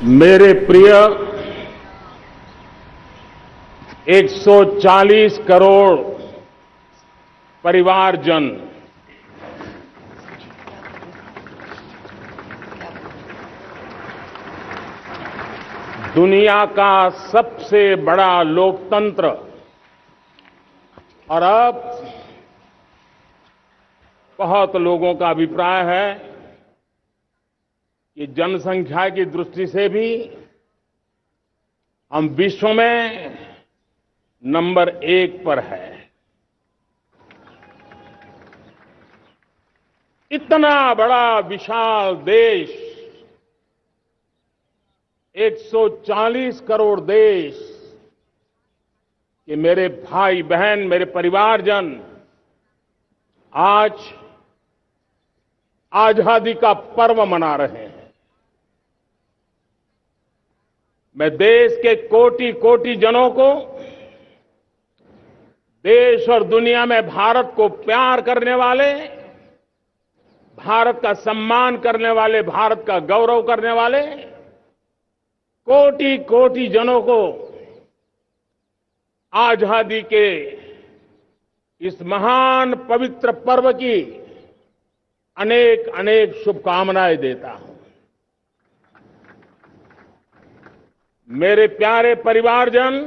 मेरे प्रिय 140 करोड़ परिवारजन, दुनिया का सबसे बड़ा लोकतंत्र और अब बहुत लोगों का अभिप्राय है कि जनसंख्या की दृष्टि से भी हम विश्व में नंबर 1 पर है। इतना बड़ा विशाल देश, 140 करोड़ देश कि मेरे भाई बहन, मेरे परिवारजन आज आजादी का पर्व मना रहे हैं। मैं देश के कोटि कोटि जनों को, देश और दुनिया में भारत को प्यार करने वाले, भारत का सम्मान करने वाले, भारत का गौरव करने वाले कोटि कोटि जनों को आजादी के इस महान पवित्र पर्व की अनेक अनेक शुभकामनाएं देता हूं। मेरे प्यारे परिवारजन,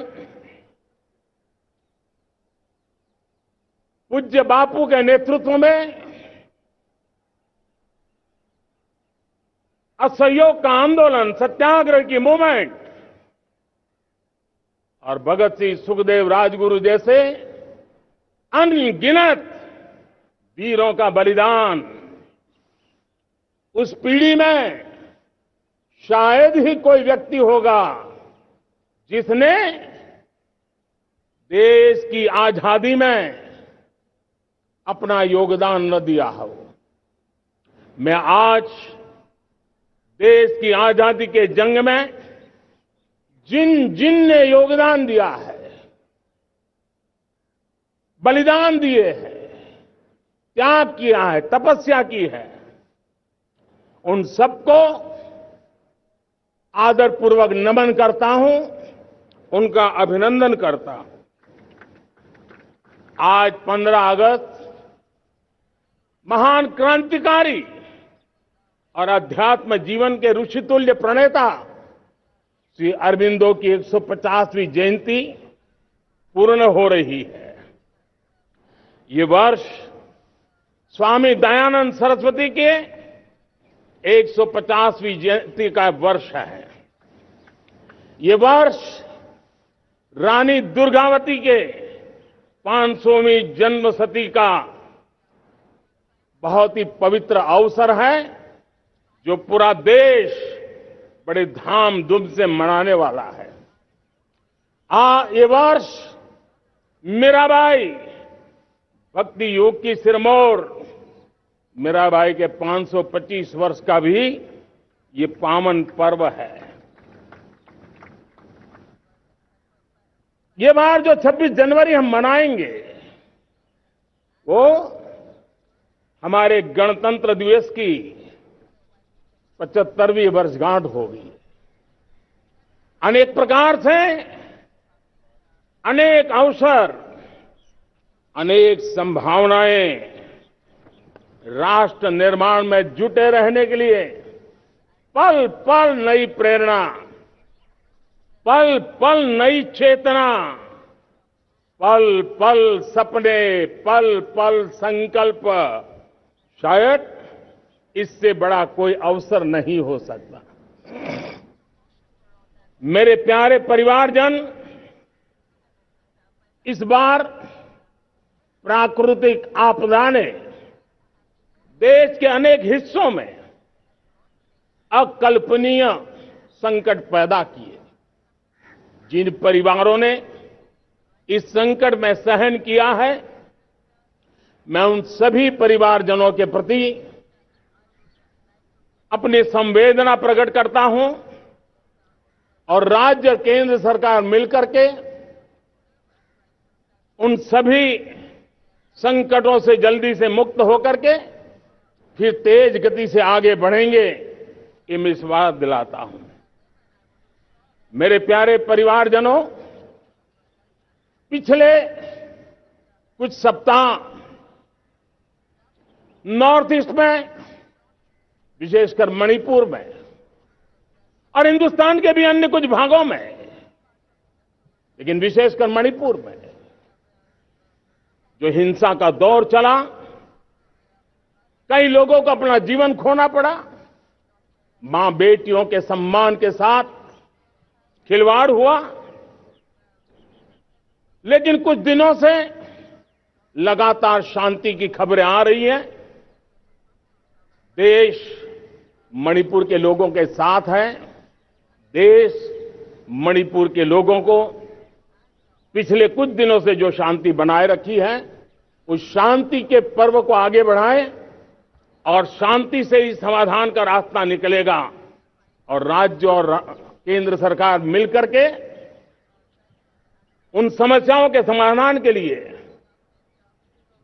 पूज्य बापू के नेतृत्व में असहयोग का आंदोलन, सत्याग्रह की मूवमेंट और भगत सिंह, सुखदेव, राजगुरु जैसे अनगिनत वीरों का बलिदान, उस पीढ़ी में शायद ही कोई व्यक्ति होगा जिसने देश की आजादी में अपना योगदान न दिया हो। मैं आज देश की आजादी के जंग में जिन जिन ने योगदान दिया है, बलिदान दिए हैं, त्याग किया है, तपस्या की है, उन सबको आदरपूर्वक नमन करता हूं, उनका अभिनंदन करता हूं। आज 15 अगस्त महान क्रांतिकारी और अध्यात्म जीवन के ऋषितुल्य प्रणेता श्री अरबिंदो की 150वीं जयंती पूर्ण हो रही है। ये वर्ष स्वामी दयानंद सरस्वती के 150वीं जयंती का वर्ष है। ये वर्ष रानी दुर्गावती के 500वीं जन्मशती का बहुत ही पवित्र अवसर है, जो पूरा देश बड़े धामधूम से मनाने वाला है। ये वर्ष मीराबाई, भक्ति योग की सिरमौर मीराबाई के 525 वर्ष का भी ये पावन पर्व है। ये बार जो 26 जनवरी हम मनाएंगे, वो हमारे गणतंत्र दिवस की 75वीं वर्षगांठ होगी। अनेक प्रकार से अनेक अवसर, अनेक संभावनाएं राष्ट्र निर्माण में जुटे रहने के लिए पल पल नई प्रेरणा, पल पल नई चेतना, पल पल सपने, पल पल संकल्प, शायद इससे बड़ा कोई अवसर नहीं हो सकता। मेरे प्यारे परिवारजन, इस बार प्राकृतिक आपदा ने देश के अनेक हिस्सों में अकल्पनीय संकट पैदा किए। जिन परिवारों ने इस संकट में सहन किया है, मैं उन सभी परिवारजनों के प्रति अपनी संवेदना प्रकट करता हूं और राज्य और केंद्र सरकार मिलकर के उन सभी संकटों से जल्दी से मुक्त होकर के फिर तेज गति से आगे बढ़ेंगे, ये मैं विश्वास दिलाता हूं। मेरे प्यारे परिवारजनों, पिछले कुछ सप्ताह नॉर्थ ईस्ट में, विशेषकर मणिपुर में और हिंदुस्तान के भी अन्य कुछ भागों में, लेकिन विशेषकर मणिपुर में जो हिंसा का दौर चला, कई लोगों को अपना जीवन खोना पड़ा, मां बेटियों के सम्मान के साथ खिलवाड़ हुआ। लेकिन कुछ दिनों से लगातार शांति की खबरें आ रही हैं। देश मणिपुर के लोगों के साथ है। देश मणिपुर के लोगों को पिछले कुछ दिनों से जो शांति बनाए रखी है, उस शांति के पर्व को आगे बढ़ाएं और शांति से ही समाधान का रास्ता निकलेगा। और राज्य और केंद्र सरकार मिलकर के उन समस्याओं के समाधान के लिए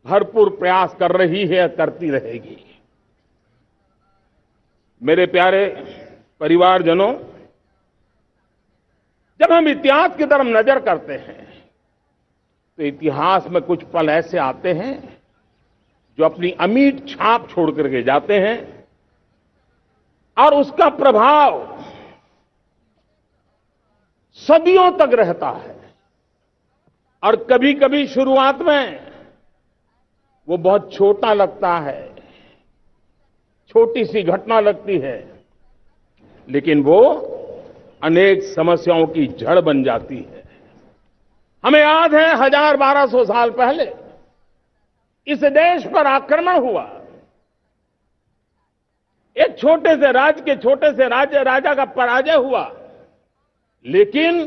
भरपूर प्रयास कर रही है, करती रहेगी। मेरे प्यारे परिवारजनों, जब हम इतिहास की तरफ नजर करते हैं तो इतिहास में कुछ पल ऐसे आते हैं जो अपनी अमिट छाप छोड़ करके जाते हैं और उसका प्रभाव सदियों तक रहता है। और कभी कभी शुरुआत में वो बहुत छोटा लगता है, छोटी सी घटना लगती है, लेकिन वो अनेक समस्याओं की जड़ बन जाती है। हमें याद है 1000-1200 साल पहले इस देश पर आक्रमण हुआ। एक छोटे से राज्य के छोटे से राजा का पराजय हुआ, लेकिन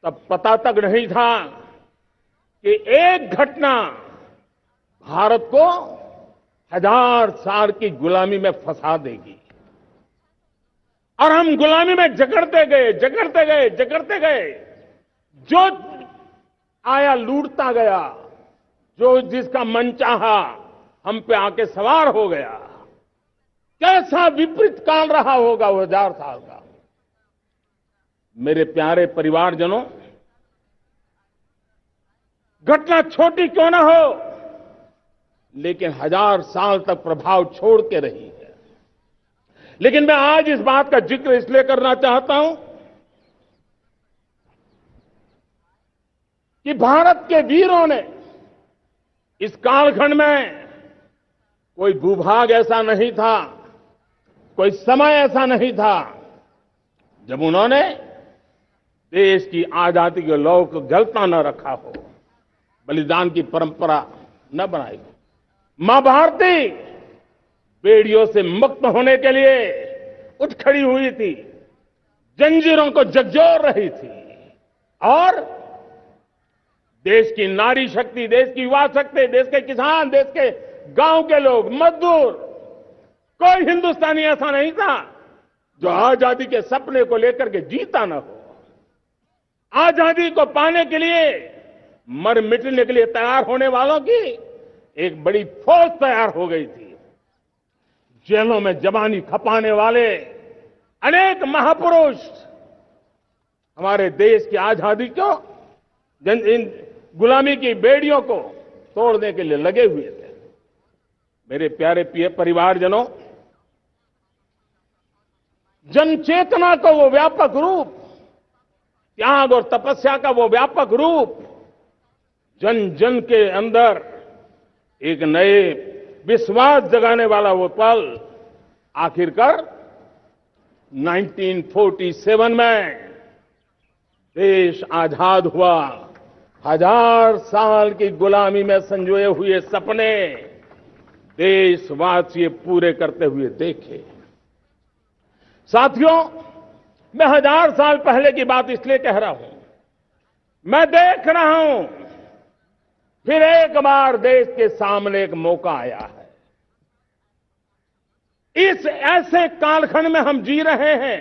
तब पता तक नहीं था कि एक घटना भारत को 1000 साल की गुलामी में फंसा देगी। और हम गुलामी में जकड़ते गए, जो आया लूटता गया, जो जिसका मन चाहा हम पे आके सवार हो गया। कैसा विपरीत काल रहा होगा वो 1000 साल का। मेरे प्यारे परिवारजनों, घटना छोटी क्यों ना हो, लेकिन 1000 साल तक प्रभाव छोड़ के रही है। लेकिन मैं आज इस बात का जिक्र इसलिए करना चाहता हूं कि भारत के वीरों ने इस कालखंड में कोई भूभाग ऐसा नहीं था, कोई समय ऐसा नहीं था जब उन्होंने देश की आजादी के लौ को जलता न रखा हो, बलिदान की परंपरा न बनाई हो। मां भारती बेड़ियों से मुक्त होने के लिए उठ खड़ी हुई थी, जंजीरों को झकझोर रही थी और देश की नारी शक्ति, देश की युवा शक्ति, देश के किसान, देश के गांव के लोग, मजदूर, कोई हिंदुस्तानी ऐसा नहीं था जो आजादी के सपने को लेकर के जीता न हो। आजादी को पाने के लिए मर मिटने के लिए तैयार होने वालों की एक बड़ी फौज तैयार हो गई थी। जेलों में जवानी खपाने वाले अनेक महापुरुष हमारे देश की आजादी को, इन गुलामी की बेड़ियों को तोड़ने के लिए लगे हुए थे। मेरे प्यारे परिवारजनों, जनचेतना का वो व्यापक रूप, त्याग और तपस्या का वो व्यापक रूप, जन जन के अंदर एक नए विश्वास जगाने वाला वो पल आखिरकार 1947 में देश आजाद हुआ। 1000 साल की गुलामी में संजोए हुए सपने देशवासी पूरे करते हुए देखे। साथियों, मैं 1000 साल पहले की बात इसलिए कह रहा हूं, मैं देख रहा हूं फिर एक बार देश के सामने एक मौका आया है। इस ऐसे कालखंड में हम जी रहे हैं,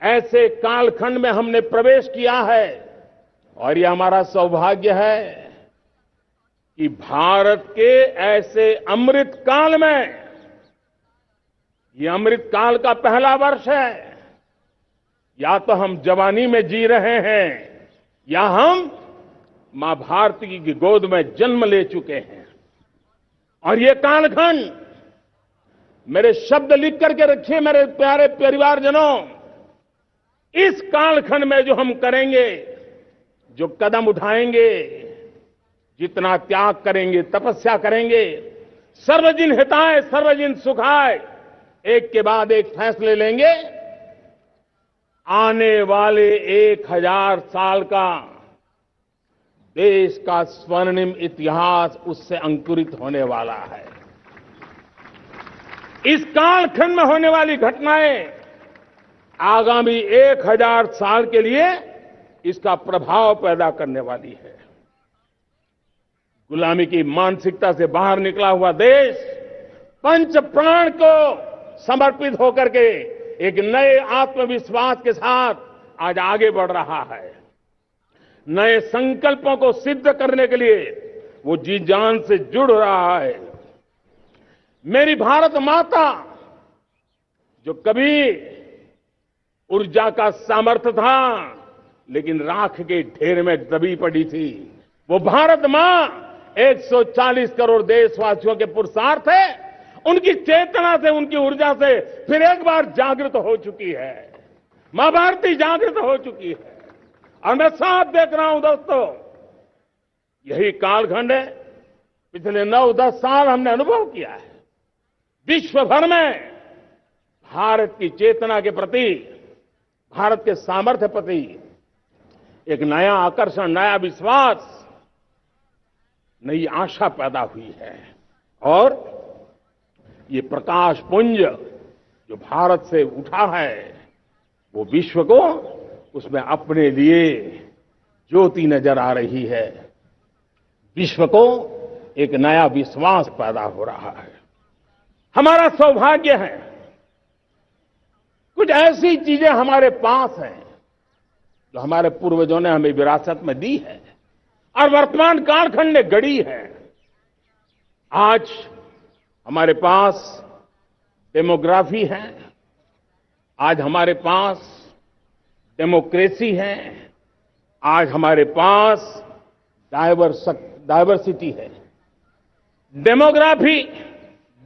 ऐसे कालखंड में हमने प्रवेश किया है और यह हमारा सौभाग्य है कि भारत के ऐसे अमृत काल में, यह अमृत काल का पहला वर्ष है, या तो हम जवानी में जी रहे हैं या हम मां भारती की गोद में जन्म ले चुके हैं। और ये कालखंड, मेरे शब्द लिख करके रखिए मेरे प्यारे परिवारजनों, इस कालखंड में जो हम करेंगे, जो कदम उठाएंगे, जितना त्याग करेंगे, तपस्या करेंगे, सर्वजन हिताय सर्वजन सुखाय, एक के बाद एक फैसले लेंगे, आने वाले 1000 साल का देश का स्वर्णिम इतिहास उससे अंकुरित होने वाला है। इस कालखंड में होने वाली घटनाएं आगामी 1000 साल के लिए इसका प्रभाव पैदा करने वाली है। गुलामी की मानसिकता से बाहर निकला हुआ देश पंच प्राण को समर्पित होकर के एक नए आत्मविश्वास के साथ आज आगे बढ़ रहा है। नए संकल्पों को सिद्ध करने के लिए वो जी जान से जुड़ रहा है। मेरी भारत माता, जो कभी ऊर्जा का सामर्थ्य था लेकिन राख के ढेर में दबी पड़ी थी, वो भारत मां 140 करोड़ देशवासियों के पुरुषार्थ है, उनकी चेतना से, उनकी ऊर्जा से फिर एक बार जागृत हो चुकी है। मां भारती जागृत हो चुकी है और मैं साथ देख रहा हूं दोस्तों, यही कालखंड है। पिछले 9-10 साल हमने अनुभव किया है, विश्व भर में भारत की चेतना के प्रति, भारत के सामर्थ्य प्रति एक नया आकर्षण, नया विश्वास, नई आशा पैदा हुई है। और ये प्रकाश पुंज जो भारत से उठा है, वो विश्व को उसमें अपने लिए ज्योति नजर आ रही है। विश्व को एक नया विश्वास पैदा हो रहा है। हमारा सौभाग्य है, कुछ ऐसी चीजें हमारे पास हैं जो हमारे पूर्वजों ने हमें विरासत में दी है और वर्तमान कालखंड ने गढ़ी है। आज हमारे पास डेमोग्राफी है, आज हमारे पास डेमोक्रेसी है, आज हमारे पास डायवर्सिटी है। डेमोग्राफी,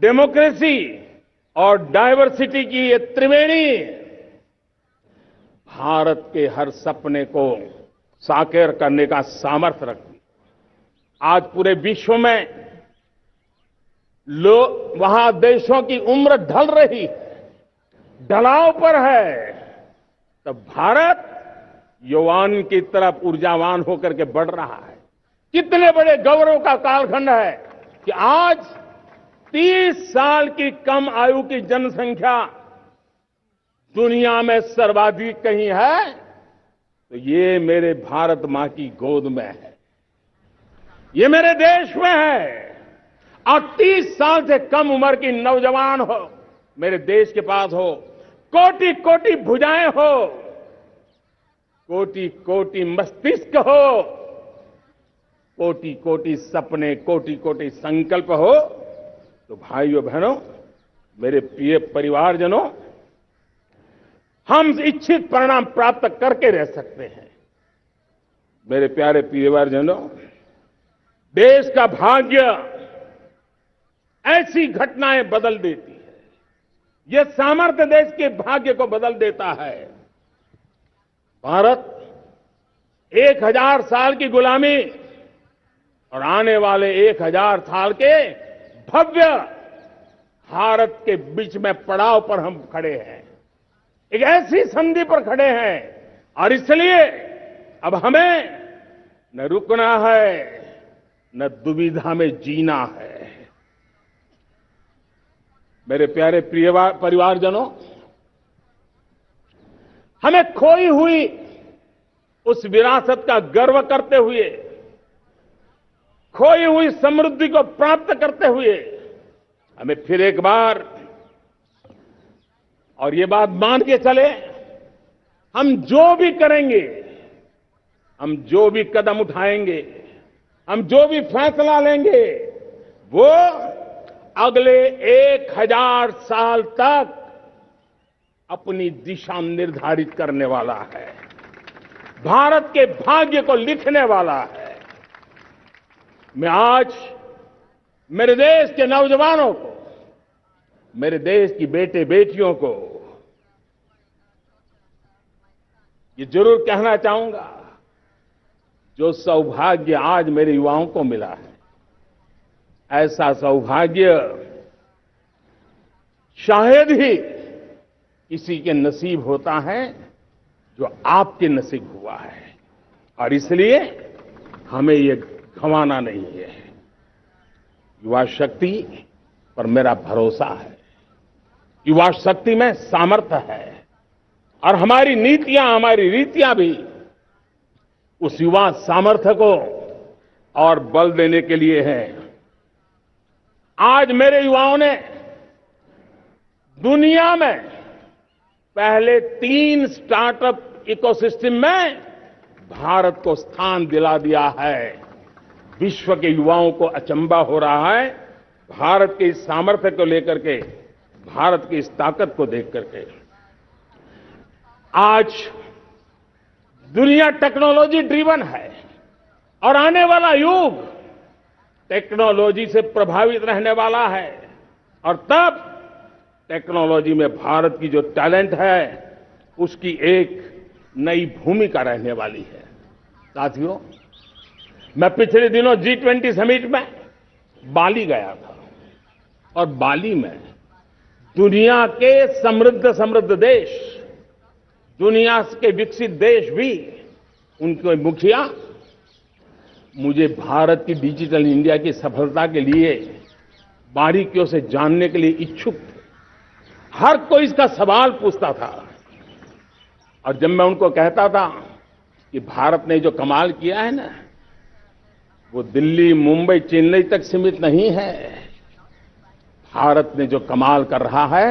डेमोक्रेसी और डायवर्सिटी की ये त्रिवेणी भारत के हर सपने को साकार करने का सामर्थ्य रखती। आज पूरे विश्व में वहां देशों की उम्र ढल रही है, ढलाव पर है, तब भारत यौवन की तरफ ऊर्जावान होकर के बढ़ रहा है। कितने बड़े गौरव का कालखंड है कि आज 30 साल की कम आयु की जनसंख्या दुनिया में सर्वाधिक कहीं है तो ये मेरे भारत मां की गोद में है, ये मेरे देश में है। और 30 साल से कम उम्र की नौजवान हो मेरे देश के पास हो, कोटि कोटि भुजाएं हो, कोटि कोटि मस्तिष्क हो, कोटि कोटि सपने, कोटि कोटि संकल्प हो, तो भाइयों बहनों, मेरे प्रिय परिवारजनों, हम इच्छित परिणाम प्राप्त करके रह सकते हैं। मेरे प्यारे परिवारजनों, देश का भाग्य ऐसी घटनाएं बदल देती है, यह सामर्थ्य देश के भाग्य को बदल देता है। भारत 1000 साल की गुलामी और आने वाले 1000 साल के भव्य भारत के बीच में पड़ाव पर हम खड़े हैं, एक ऐसी संधि पर खड़े हैं और इसलिए अब हमें न रुकना है न दुविधा में जीना है। मेरे प्यारे प्रिय परिवारजनों, हमें खोई हुई उस विरासत का गर्व करते हुए, खोई हुई समृद्धि को प्राप्त करते हुए, हमें फिर एक बार, और ये बात मान के चले, हम जो भी करेंगे, हम जो भी कदम उठाएंगे, हम जो भी फैसला लेंगे, वो अगले 1000 साल तक अपनी दिशा निर्धारित करने वाला है, भारत के भाग्य को लिखने वाला है। मैं आज मेरे देश के नौजवानों को, मेरे देश की बेटे बेटियों को ये जरूर कहना चाहूंगा, जो सौभाग्य आज मेरे युवाओं को मिला है, ऐसा सौभाग्य शायद ही किसी के नसीब होता है जो आपके नसीब हुआ है। और इसलिए हमें ये गंवाना नहीं है। युवा शक्ति पर मेरा भरोसा है, युवा शक्ति में सामर्थ्य है, और हमारी नीतियां, हमारी रीतियां भी उस युवा सामर्थ्य को और बल देने के लिए है। आज मेरे युवाओं ने दुनिया में पहले 3 स्टार्टअप इकोसिस्टम में भारत को स्थान दिला दिया है। विश्व के युवाओं को अचंभा हो रहा है भारत के इस सामर्थ्य को लेकर के, भारत की इस ताकत को देख करके। आज दुनिया टेक्नोलॉजी ड्रिवन है और आने वाला युग टेक्नोलॉजी से प्रभावित रहने वाला है, और तब टेक्नोलॉजी में भारत की जो टैलेंट है उसकी एक नई भूमिका रहने वाली है। साथियों, मैं पिछले दिनों G20 समिट में बाली गया था, और बाली में दुनिया के समृद्ध देश, दुनिया के विकसित देश भी, उनके मुखिया मुझे भारत की डिजिटल इंडिया की सफलता के लिए बारीकियों से जानने के लिए इच्छुक थे। हर कोई इसका सवाल पूछता था, और जब मैं उनको कहता था कि भारत ने जो कमाल किया है ना, वो दिल्ली, मुंबई, चेन्नई तक सीमित नहीं है। भारत ने जो कमाल कर रहा है,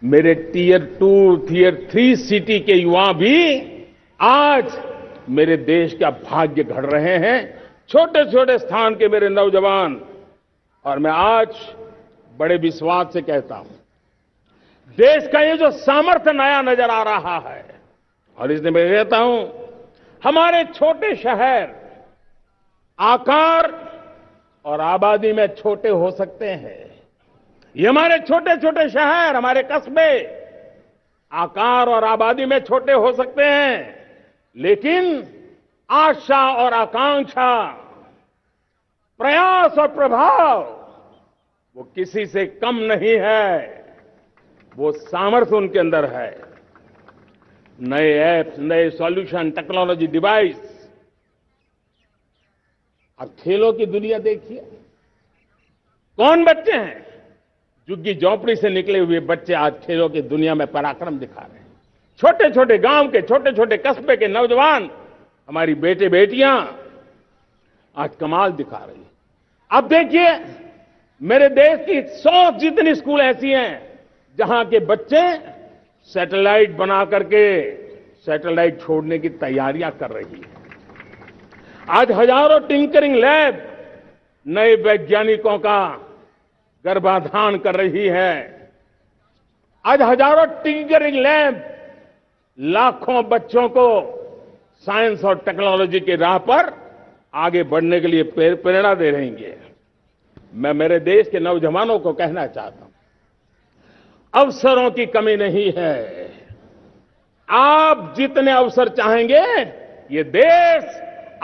मेरे टियर 2, टियर 3 सिटी के युवा भी आज मेरे देश का भाग्य गढ़ रहे हैं। छोटे छोटे स्थान के मेरे नौजवान, और मैं आज बड़े विश्वास से कहता हूं, देश का ये जो सामर्थ्य नया नजर आ रहा है, और इसलिए मैं कहता हूं, हमारे छोटे शहर आकार और आबादी में छोटे हो सकते हैं। ये हमारे छोटे छोटे शहर, हमारे कस्बे आकार और आबादी में छोटे हो सकते हैं, लेकिन आशा और आकांक्षा, प्रयास और प्रभाव वो किसी से कम नहीं है। वो सामर्थ्य उनके अंदर है। नए ऐप्स, नए सॉल्यूशन, टेक्नोलॉजी डिवाइस। अब खेलों की दुनिया देखिए, कौन बच्चे हैं? झुग्गी झोंपड़ी से निकले हुए बच्चे आज खेलों की दुनिया में पराक्रम दिखा रहे हैं। छोटे छोटे गांव के, छोटे छोटे कस्बे के नौजवान, हमारी बेटे बेटियां आज कमाल दिखा रही हैं। अब देखिए, मेरे देश की 100 जितनी स्कूल ऐसी हैं जहां के बच्चे सैटेलाइट बना करके सैटेलाइट छोड़ने की तैयारियां कर रही है। आज हजारों टिंकरिंग लैब नए वैज्ञानिकों का गर्भाधान कर रही है। आज हजारों टिंकरिंग लैब लाखों बच्चों को साइंस और टेक्नोलॉजी के राह पर आगे बढ़ने के लिए प्रेरणा दे रही है। मैं मेरे देश के नौजवानों को कहना चाहता हूं, अवसरों की कमी नहीं है। आप जितने अवसर चाहेंगे, ये देश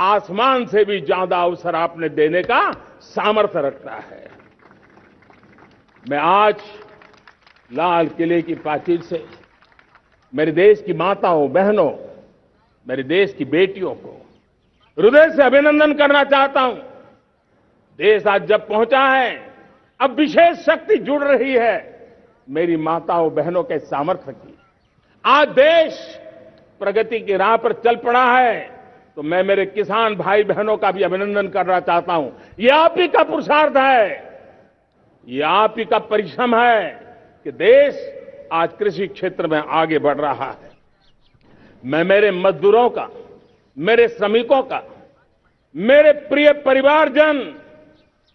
आसमान से भी ज्यादा अवसर आपने देने का सामर्थ्य रखता है। मैं आज लाल किले की प्राचीर से मेरे देश की माताओं, बहनों, मेरे देश की बेटियों को हृदय से अभिनंदन करना चाहता हूं। देश आज जब पहुंचा है, अब विशेष शक्ति जुड़ रही है मेरी माताओं बहनों के सामर्थ्य की। आज देश प्रगति की राह पर चल पड़ा है, तो मैं मेरे किसान भाई बहनों का भी अभिनंदन करना चाहता हूं। ये आप ही का पुरुषार्थ है, ये आप ही का परिश्रम है कि देश आज कृषि क्षेत्र में आगे बढ़ रहा है। मैं मेरे मजदूरों का, मेरे श्रमिकों का, मेरे प्रिय परिवारजन,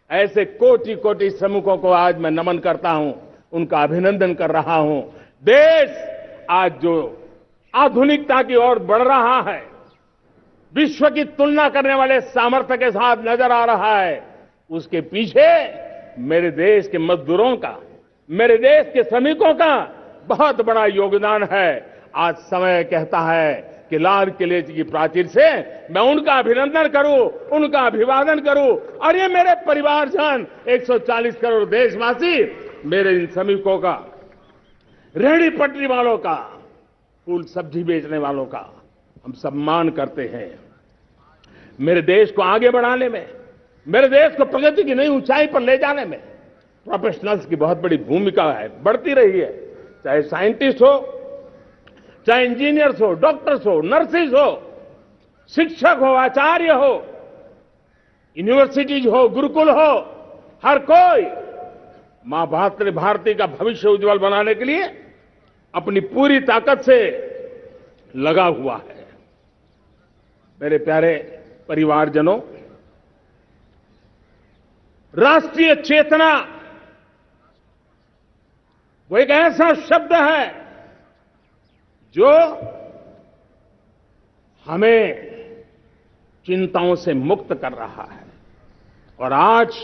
ऐसे कोटि कोटि श्रमिकों को आज मैं नमन करता हूं, उनका अभिनंदन कर रहा हूं। देश आज जो आधुनिकता की ओर बढ़ रहा है, विश्व की तुलना करने वाले सामर्थ्य के साथ नजर आ रहा है, उसके पीछे मेरे देश के मजदूरों का, मेरे देश के श्रमिकों का बहुत बड़ा योगदान है। आज समय कहता है कि लाल किले की प्राचीर से मैं उनका अभिनंदन करूं, उनका अभिवादन करूं, और ये मेरे परिवारजन 140 करोड़ देशवासी, मेरे इन श्रमिकों का, रेहड़ी पटरी वालों का, फूल सब्जी बेचने वालों का हम सम्मान करते हैं। मेरे देश को आगे बढ़ाने में, मेरे देश को प्रगति की नई ऊंचाई पर ले जाने में प्रोफेशनल्स की बहुत बड़ी भूमिका है, बढ़ती रही है। चाहे साइंटिस्ट हो, चाहे इंजीनियर्स हो, डॉक्टर्स हो, नर्सिस हो, शिक्षक हो, आचार्य हो, यूनिवर्सिटीज हो, गुरुकुल हो, हर कोई मां भारती का भविष्य उज्जवल बनाने के लिए अपनी पूरी ताकत से लगा हुआ है। मेरे प्यारे परिवारजनों, राष्ट्रीय चेतना वो एक ऐसा शब्द है जो हमें चिंताओं से मुक्त कर रहा है, और आज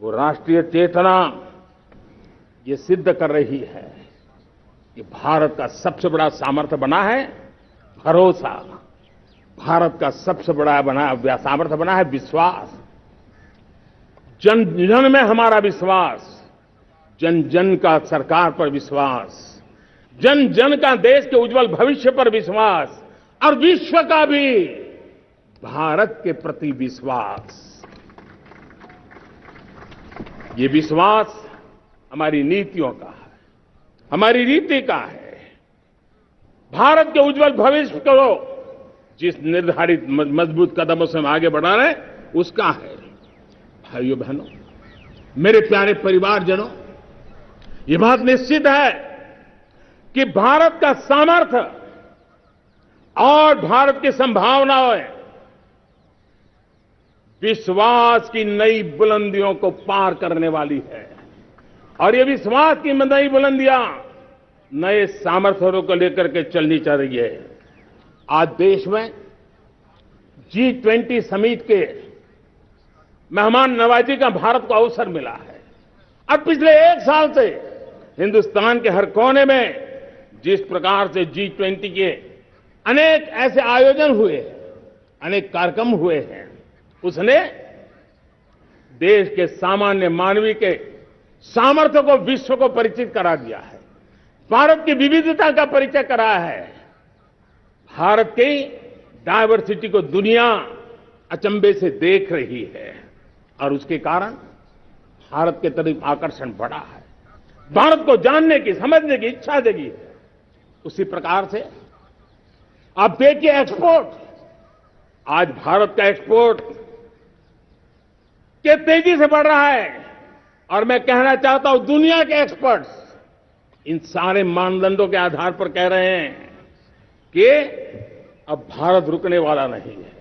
वो राष्ट्रीय चेतना ये सिद्ध कर रही है कि भारत का सबसे बड़ा सामर्थ्य बना है भरोसा, भारत का सबसे बड़ा सामर्थ्य बना है विश्वास। जन जन में हमारा विश्वास, जन जन का सरकार पर विश्वास, जन जन का देश के उज्जवल भविष्य पर विश्वास, और विश्व का भी भारत के प्रति विश्वास। ये विश्वास हमारी नीतियों का है, हमारी रीति का है। भारत के उज्जवल भविष्य को जिस निर्धारित मजबूत कदमों से हम आगे बढ़ा रहे हैं, उसका है। भाइयों बहनों, मेरे प्यारे परिवारजनों, ये बात निश्चित है कि भारत का सामर्थ्य और भारत की संभावनाएं विश्वास की नई बुलंदियों को पार करने वाली है, और ये विश्वास की नई बुलंदियां नए सामर्थ्यों को लेकर के चलनी चाह रही है। आज देश में G20 समिट के मेहमान नवाजी का भारत को अवसर मिला है, और पिछले एक साल से हिंदुस्तान के हर कोने में जिस प्रकार से G20 के अनेक ऐसे आयोजन हुए, अनेक कार्यक्रम हुए हैं, उसने देश के सामान्य मानवी के सामर्थ्य को विश्व को परिचित करा दिया है, भारत की विविधता का परिचय कराया है, भारत की डायवर्सिटी को दुनिया अचंभे से देख रही है, और उसके कारण भारत के तरफ आकर्षण बढ़ा है, भारत को जानने की, समझने की इच्छा जगी है। उसी प्रकार से आप देखिए एक्सपोर्ट, आज भारत का एक्सपोर्ट के तेजी से बढ़ रहा है, और मैं कहना चाहता हूं दुनिया के एक्सपर्ट्स इन सारे मानदंडों के आधार पर कह रहे हैं कि अब भारत रुकने वाला नहीं है।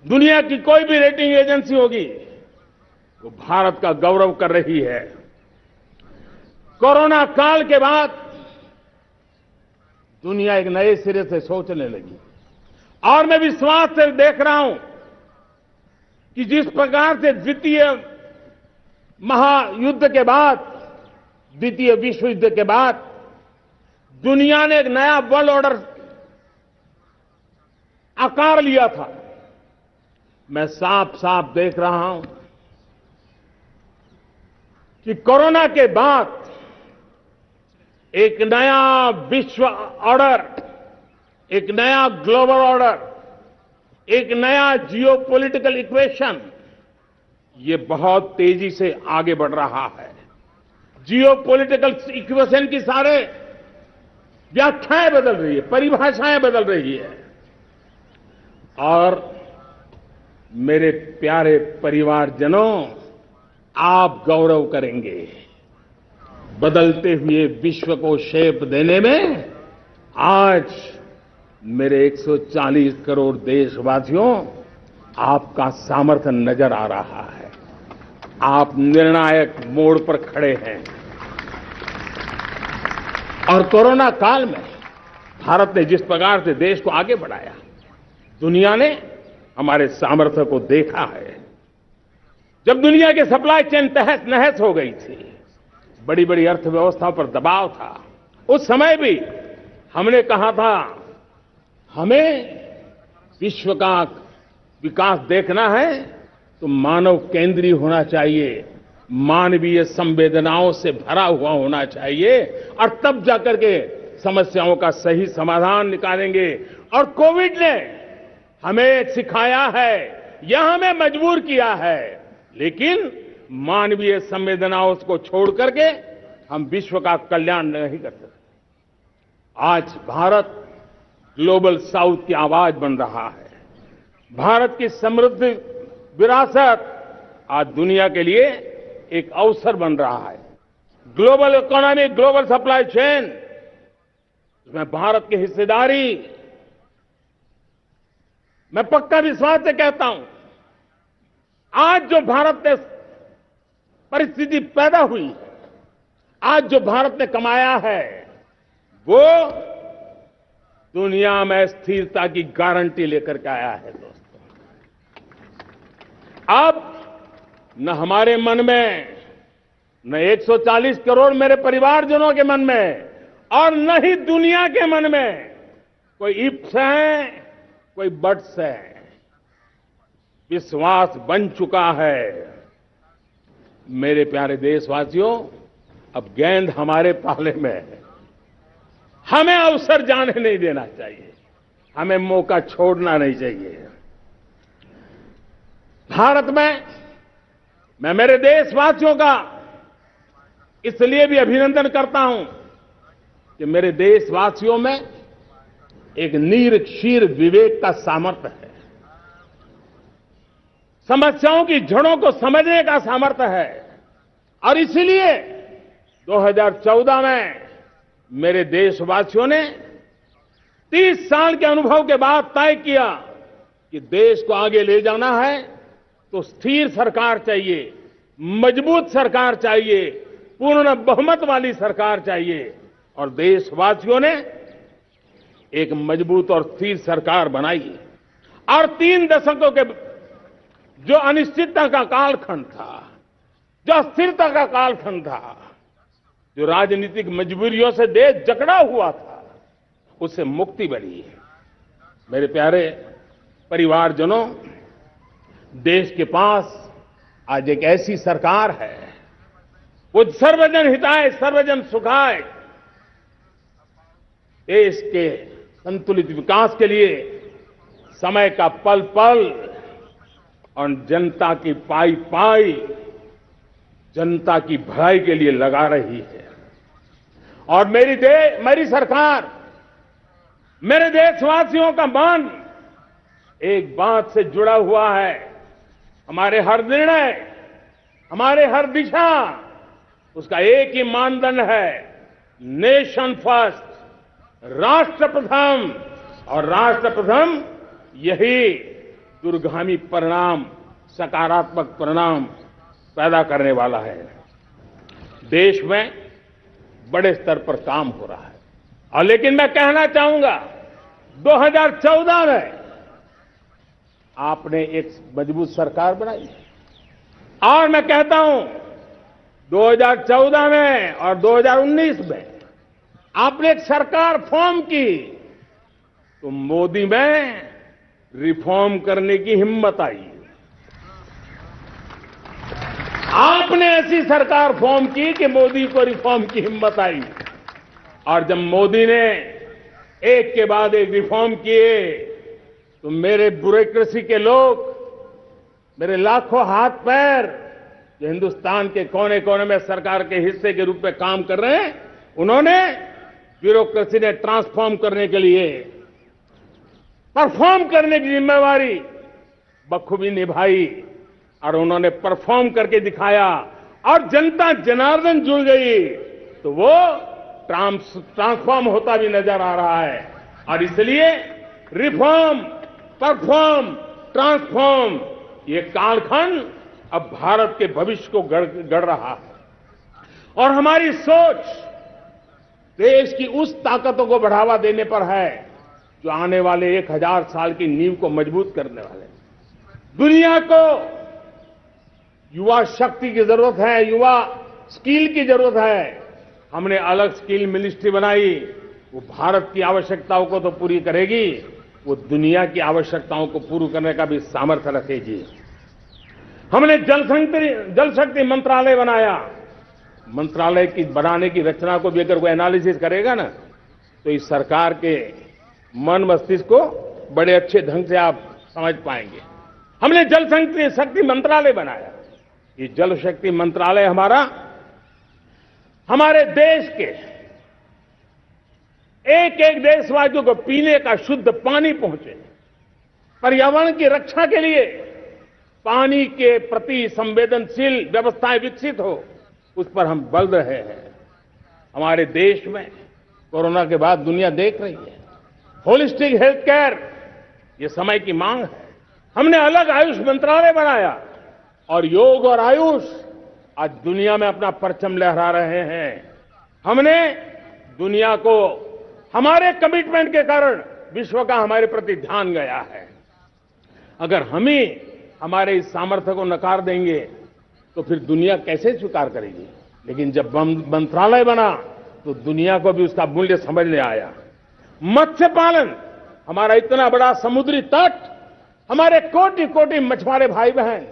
दुनिया की कोई भी रेटिंग एजेंसी होगी, वो भारत का गौरव कर रही है। कोरोना काल के बाद दुनिया एक नए सिरे से सोचने लगी, और मैं विश्वास से देख रहा हूं कि जिस प्रकार से द्वितीय महायुद्ध के बाद, द्वितीय विश्व युद्ध के बाद दुनिया ने एक नया वर्ल्ड ऑर्डर आकार लिया था, मैं साफ साफ देख रहा हूं कि कोरोना के बाद एक नया विश्व ऑर्डर, एक नया ग्लोबल ऑर्डर, एक नया जियोपॉलिटिकल इक्वेशन, ये बहुत तेजी से आगे बढ़ रहा है। जियोपॉलिटिकल इक्वेशन की सारे व्याख्याएं बदल रही है, परिभाषाएं बदल रही है, और मेरे प्यारे परिवारजनों, आप गौरव करेंगे। बदलते हुए विश्व को शेप देने में आज मेरे 140 करोड़ देशवासियों, आपका सामर्थ्य नजर आ रहा है। आप निर्णायक मोड़ पर खड़े हैं। और कोरोना काल में भारत ने जिस प्रकार से देश को आगे बढ़ाया, दुनिया ने हमारे सामर्थ्य को देखा है। जब दुनिया के सप्लाई चेन तहस नहस हो गई थी, बड़ी बड़ी अर्थव्यवस्थाओं पर दबाव था, उस समय भी हमने कहा था हमें विश्व का विकास देखना है तो मानव केंद्रीय होना चाहिए, मानवीय संवेदनाओं से भरा हुआ होना चाहिए और तब जाकर के समस्याओं का सही समाधान निकालेंगे। और कोविड ने हमें सिखाया है या हमें मजबूर किया है, लेकिन मानवीय संवेदनाओं को छोड़ करके हम विश्व का कल्याण नहीं कर सकते। आज भारत ग्लोबल साउथ की आवाज बन रहा है। भारत की समृद्ध विरासत आज दुनिया के लिए एक अवसर बन रहा है। Global economy, global supply chain, इसमें भारत की हिस्सेदारी, मैं पक्का विश्वास से कहता हूं, आज जो भारत ने परिस्थिति पैदा हुई है, आज जो भारत ने कमाया है, वो दुनिया में स्थिरता की गारंटी लेकर के आया है। दोस्तों, अब न हमारे मन में, न 140 करोड़ मेरे परिवारजनों के मन में और न ही दुनिया के मन में कोई इफ्स है, कोई बट्स है। विश्वास बन चुका है। मेरे प्यारे देशवासियों, अब गेंद हमारे पाले में है। हमें अवसर जाने नहीं देना चाहिए, हमें मौका छोड़ना नहीं चाहिए। भारत में मैं मेरे देशवासियों का इसलिए भी अभिनंदन करता हूं कि मेरे देशवासियों में एक नीर-क्षीर विवेक का सामर्थ्य है, समस्याओं की जड़ों को समझने का सामर्थ्य है। और इसलिए 2014 में मेरे देशवासियों ने 30 साल के अनुभव के बाद तय किया कि देश को आगे ले जाना है तो स्थिर सरकार चाहिए, मजबूत सरकार चाहिए, पूर्ण बहुमत वाली सरकार चाहिए। और देशवासियों ने एक मजबूत और स्थिर सरकार बनाई। और 3 दशकों के जो अनिश्चितता का कालखंड था, जो अस्थिरता का कालखंड था, जो राजनीतिक मजबूरियों से देश जकड़ा हुआ था, उससे मुक्ति मिली है। मेरे प्यारे परिवारजनों, देश के पास आज एक ऐसी सरकार है, वो सर्वजन हिताय सर्वजन सुखाय, देश के संतुलित विकास के लिए समय का पल पल और जनता की पाई पाई, जनता की भलाई के लिए लगा रही है। और मेरी सरकार, मेरे देशवासियों का मन एक बात से जुड़ा हुआ है। हमारे हर निर्णय, हमारे हर दिशा, उसका एक ही मानदंड है, नेशन फर्स्ट, राष्ट्र प्रथम। और राष्ट्र प्रथम यही दूरगामी परिणाम, सकारात्मक परिणाम पैदा करने वाला है। देश में बड़े स्तर पर काम हो रहा है। और लेकिन मैं कहना चाहूंगा, 2014 में आपने एक मजबूत सरकार बनाई और मैं कहता हूं 2014 में और 2019 में आपने एक सरकार फॉर्म की तो मोदी में रिफॉर्म करने की हिम्मत आई। आपने ऐसी सरकार फॉर्म की कि मोदी को रिफॉर्म की हिम्मत आई। और जब मोदी ने एक के बाद एक रिफॉर्म किए तो मेरे ब्यूरोक्रेसी के लोग, मेरे लाखों हाथ पैर जो हिंदुस्तान के कोने कोने में सरकार के हिस्से के रूप में काम कर रहे हैं, उन्होंने ब्यूरोक्रेसी ने ट्रांसफॉर्म करने के लिए परफॉर्म करने की जिम्मेवारी बखूबी निभाई और उन्होंने परफॉर्म करके दिखाया और जनता जनार्दन जुड़ गई तो वो ट्रांसफॉर्म होता भी नजर आ रहा है। और इसलिए रिफॉर्म, परफॉर्म, ट्रांसफॉर्म, ये कालखंड अब भारत के भविष्य को गढ़ रहा है। और हमारी सोच देश की उस ताकतों को बढ़ावा देने पर है जो आने वाले 1000 साल की नींव को मजबूत करने वाले हैं। दुनिया को युवा शक्ति की जरूरत है, युवा स्किल की जरूरत है। हमने अलग स्किल मिनिस्ट्री बनाई, वो भारत की आवश्यकताओं को तो पूरी करेगी, वो दुनिया की आवश्यकताओं को पूरी करने का भी सामर्थ्य रखेगी। हमने जल शक्ति मंत्रालय बनाया। मंत्रालय की बनाने की रचना को भी अगर कोई एनालिसिस करेगा ना, तो इस सरकार के मन मस्तिष्क को बड़े अच्छे ढंग से आप समझ पाएंगे। हमने जल शक्ति मंत्रालय बनाया। ये जल शक्ति मंत्रालय हमारे देश के एक एक देशवासियों को पीने का शुद्ध पानी पहुंचे, पर्यावरण की रक्षा के लिए पानी के प्रति संवेदनशील व्यवस्थाएं विकसित हो, उस पर हम बल रहे हैं। हमारे देश में कोरोना के बाद दुनिया देख रही है, होलिस्टिक हेल्थ केयर ये समय की मांग है। हमने अलग आयुष मंत्रालय बनाया और योग और आयुष आज दुनिया में अपना परचम लहरा रहे हैं। हमने दुनिया को हमारे कमिटमेंट के कारण विश्व का हमारे प्रति ध्यान गया है। अगर हम ही हमारे इस सामर्थ्य को नकार देंगे तो फिर दुनिया कैसे स्वीकार करेगी। लेकिन जब मंत्रालय बना तो दुनिया को भी उसका मूल्य समझ में आया। मत्स्य पालन, हमारा इतना बड़ा समुद्री तट, हमारे कोटि कोटि मछुआरे भाई बहन,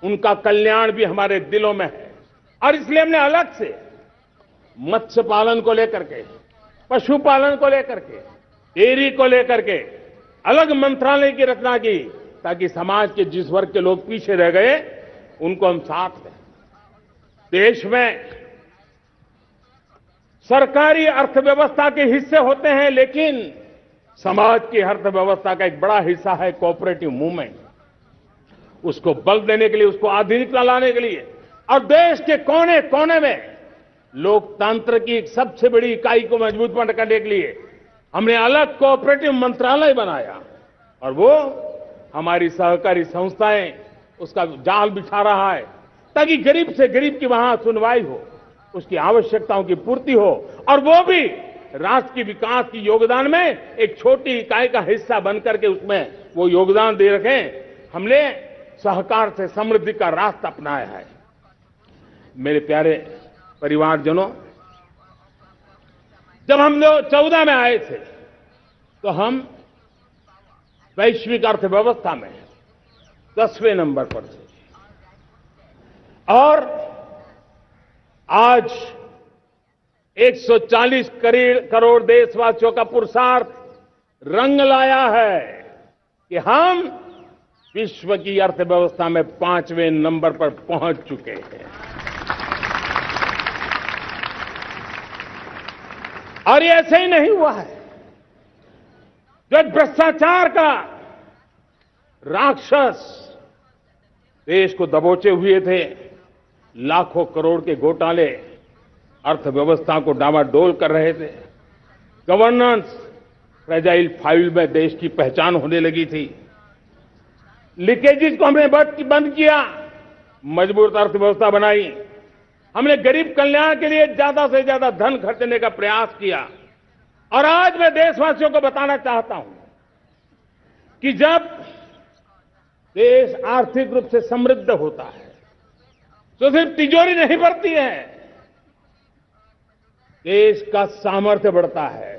उनका कल्याण भी हमारे दिलों में है। और इसलिए हमने अलग से मत्स्य पालन को लेकर के, पशुपालन को लेकर के, डेयरी को लेकर के अलग मंत्रालय की रचना की, ताकि समाज के जिस वर्ग के लोग पीछे रह गए उनको हम साथ लें। देश में सरकारी अर्थव्यवस्था के हिस्से होते हैं, लेकिन समाज की अर्थव्यवस्था का एक बड़ा हिस्सा है कोऑपरेटिव मूवमेंट। उसको बल देने के लिए, उसको आधुनिकता लाने के लिए और देश के कोने कोने में लोकतंत्र की एक सबसे बड़ी इकाई को मजबूत करने के लिए हमने अलग कोऑपरेटिव मंत्रालय बनाया। और वो हमारी सहकारी संस्थाएं उसका जाल बिछा रहा है, ताकि गरीब से गरीब की वहां सुनवाई हो, उसकी आवश्यकताओं की पूर्ति हो, और वो भी राष्ट्र के विकास की योगदान में एक छोटी इकाई का हिस्सा बनकर के उसमें वो योगदान दे रखें। हमने सहकार से समृद्धि का रास्ता अपनाया है। मेरे प्यारे परिवारजनों, जब हम लोग 14 में आए थे तो हम वैश्विक अर्थव्यवस्था में 10वें नंबर पर थे, और आज 140 करोड़ देशवासियों का पुरुषार्थ रंग लाया है कि हम विश्व की अर्थव्यवस्था में 5वें नंबर पर पहुंच चुके हैं। और ये ऐसे ही नहीं हुआ है। जो भ्रष्टाचार का राक्षस देश को दबोचे हुए थे, लाखों करोड़ के घोटाले अर्थव्यवस्था को डामाडोल कर रहे थे, गवर्नेंस फ्रेजाइल फाइल में देश की पहचान होने लगी थी, लीकेजेस को हमने बंद किया, मजबूत अर्थव्यवस्था बनाई, हमने गरीब कल्याण के लिए ज्यादा से ज्यादा धन खर्चने का प्रयास किया। और आज मैं देशवासियों को बताना चाहता हूं कि जब देश आर्थिक रूप से समृद्ध होता है तो सिर्फ तिजोरी नहीं बढ़ती है, देश का सामर्थ्य बढ़ता है,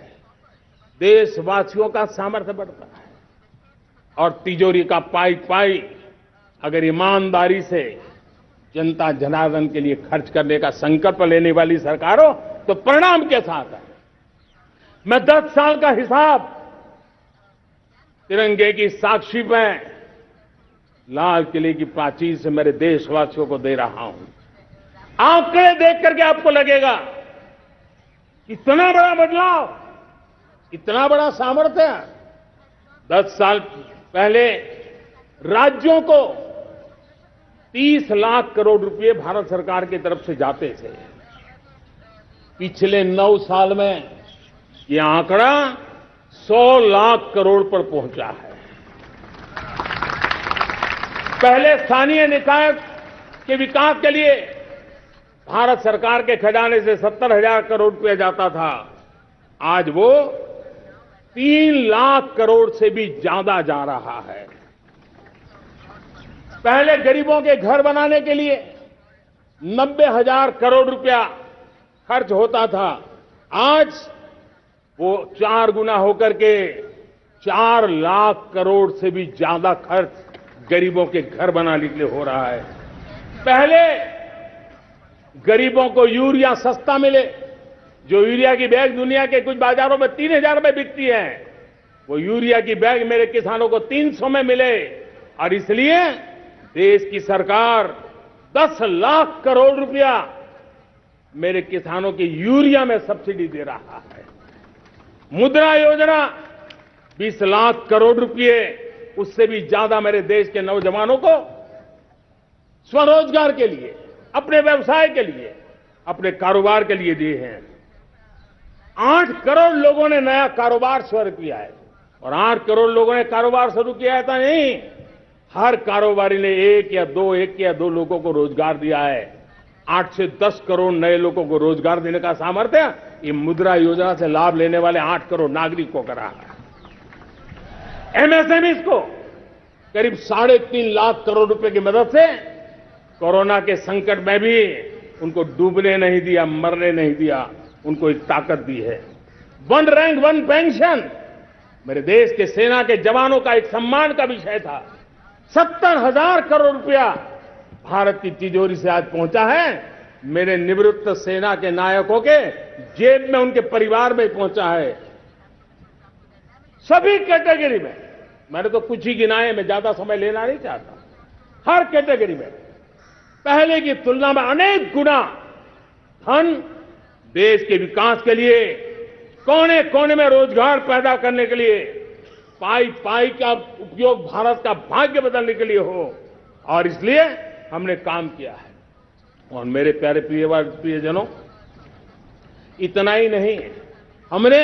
देशवासियों का सामर्थ्य बढ़ता है। और तिजोरी का पाई पाई अगर ईमानदारी से जनता जनार्दन के लिए खर्च करने का संकल्प लेने वाली सरकार हो तो परिणाम के साथ है। मैं 10 साल का हिसाब तिरंगे की साक्षी में लाल किले की प्राचीर से मेरे देशवासियों को दे रहा हूं। आंकड़े देख करके आपको लगेगा इतना बड़ा बदलाव, इतना बड़ा सामर्थ्य। 10 साल पहले राज्यों को 30 लाख करोड़ रुपए भारत सरकार की तरफ से जाते थे। पिछले 9 साल में यह आंकड़ा 100 लाख करोड़ पर पहुंचा है। पहले स्थानीय निकाय के विकास के लिए भारत सरकार के खजाने से 70,000 करोड़ रुपया जाता था। आज वो 3 लाख करोड़ से भी ज्यादा जा रहा है। पहले गरीबों के घर बनाने के लिए 90,000 करोड़ रुपया खर्च होता था। आज वो 4 गुना होकर के 4 लाख करोड़ से भी ज्यादा खर्च गरीबों के घर बनाने के लिए हो रहा है। पहले गरीबों को यूरिया सस्ता मिले, जो यूरिया की बैग दुनिया के कुछ बाजारों में 3,000 में बिकती है, वो यूरिया की बैग मेरे किसानों को 300 में मिले। और इसलिए देश की सरकार 10 लाख करोड़ रुपया मेरे किसानों की यूरिया में सब्सिडी दे रहा है। मुद्रा योजना 20 लाख करोड़ रुपए, उससे भी ज्यादा मेरे देश के नौजवानों को स्वरोजगार के लिए, अपने व्यवसाय के लिए, अपने कारोबार के लिए दिए हैं। 8 करोड़ लोगों ने नया कारोबार शुरू किया है। और 8 करोड़ लोगों ने कारोबार शुरू किया है, ऐसा नहीं, हर कारोबारी ने एक या दो लोगों को रोजगार दिया है। 8 से 10 करोड़ नए लोगों को रोजगार देने का सामर्थ्य ये मुद्रा योजना से लाभ लेने वाले 8 करोड़ नागरिकों को रहा है। एमएसएमईज को करीब 3.5 लाख करोड़ रुपए की मदद से कोरोना के संकट में भी उनको डूबने नहीं दिया, मरने नहीं दिया, उनको एक ताकत दी है। 1 रैंक 1 पेंशन मेरे देश के सेना के जवानों का एक सम्मान का विषय था। 70,000 करोड़ रुपया भारत की तिजोरी से आज पहुंचा है, मेरे निवृत्त सेना के नायकों के जेब में, उनके परिवार में पहुंचा है। सभी कैटेगरी में, मैंने तो कुछ ही गिनाए, मैं ज्यादा समय लेना नहीं चाहता। हर कैटेगरी में पहले की तुलना में अनेक गुना धन देश के विकास के लिए, कोने कोने में रोजगार पैदा करने के लिए, पाई पाई का उपयोग भारत का भाग्य बदलने के लिए हो, और इसलिए हमने काम किया है। और मेरे प्यारे प्रियजनों, इतना ही नहीं, हमने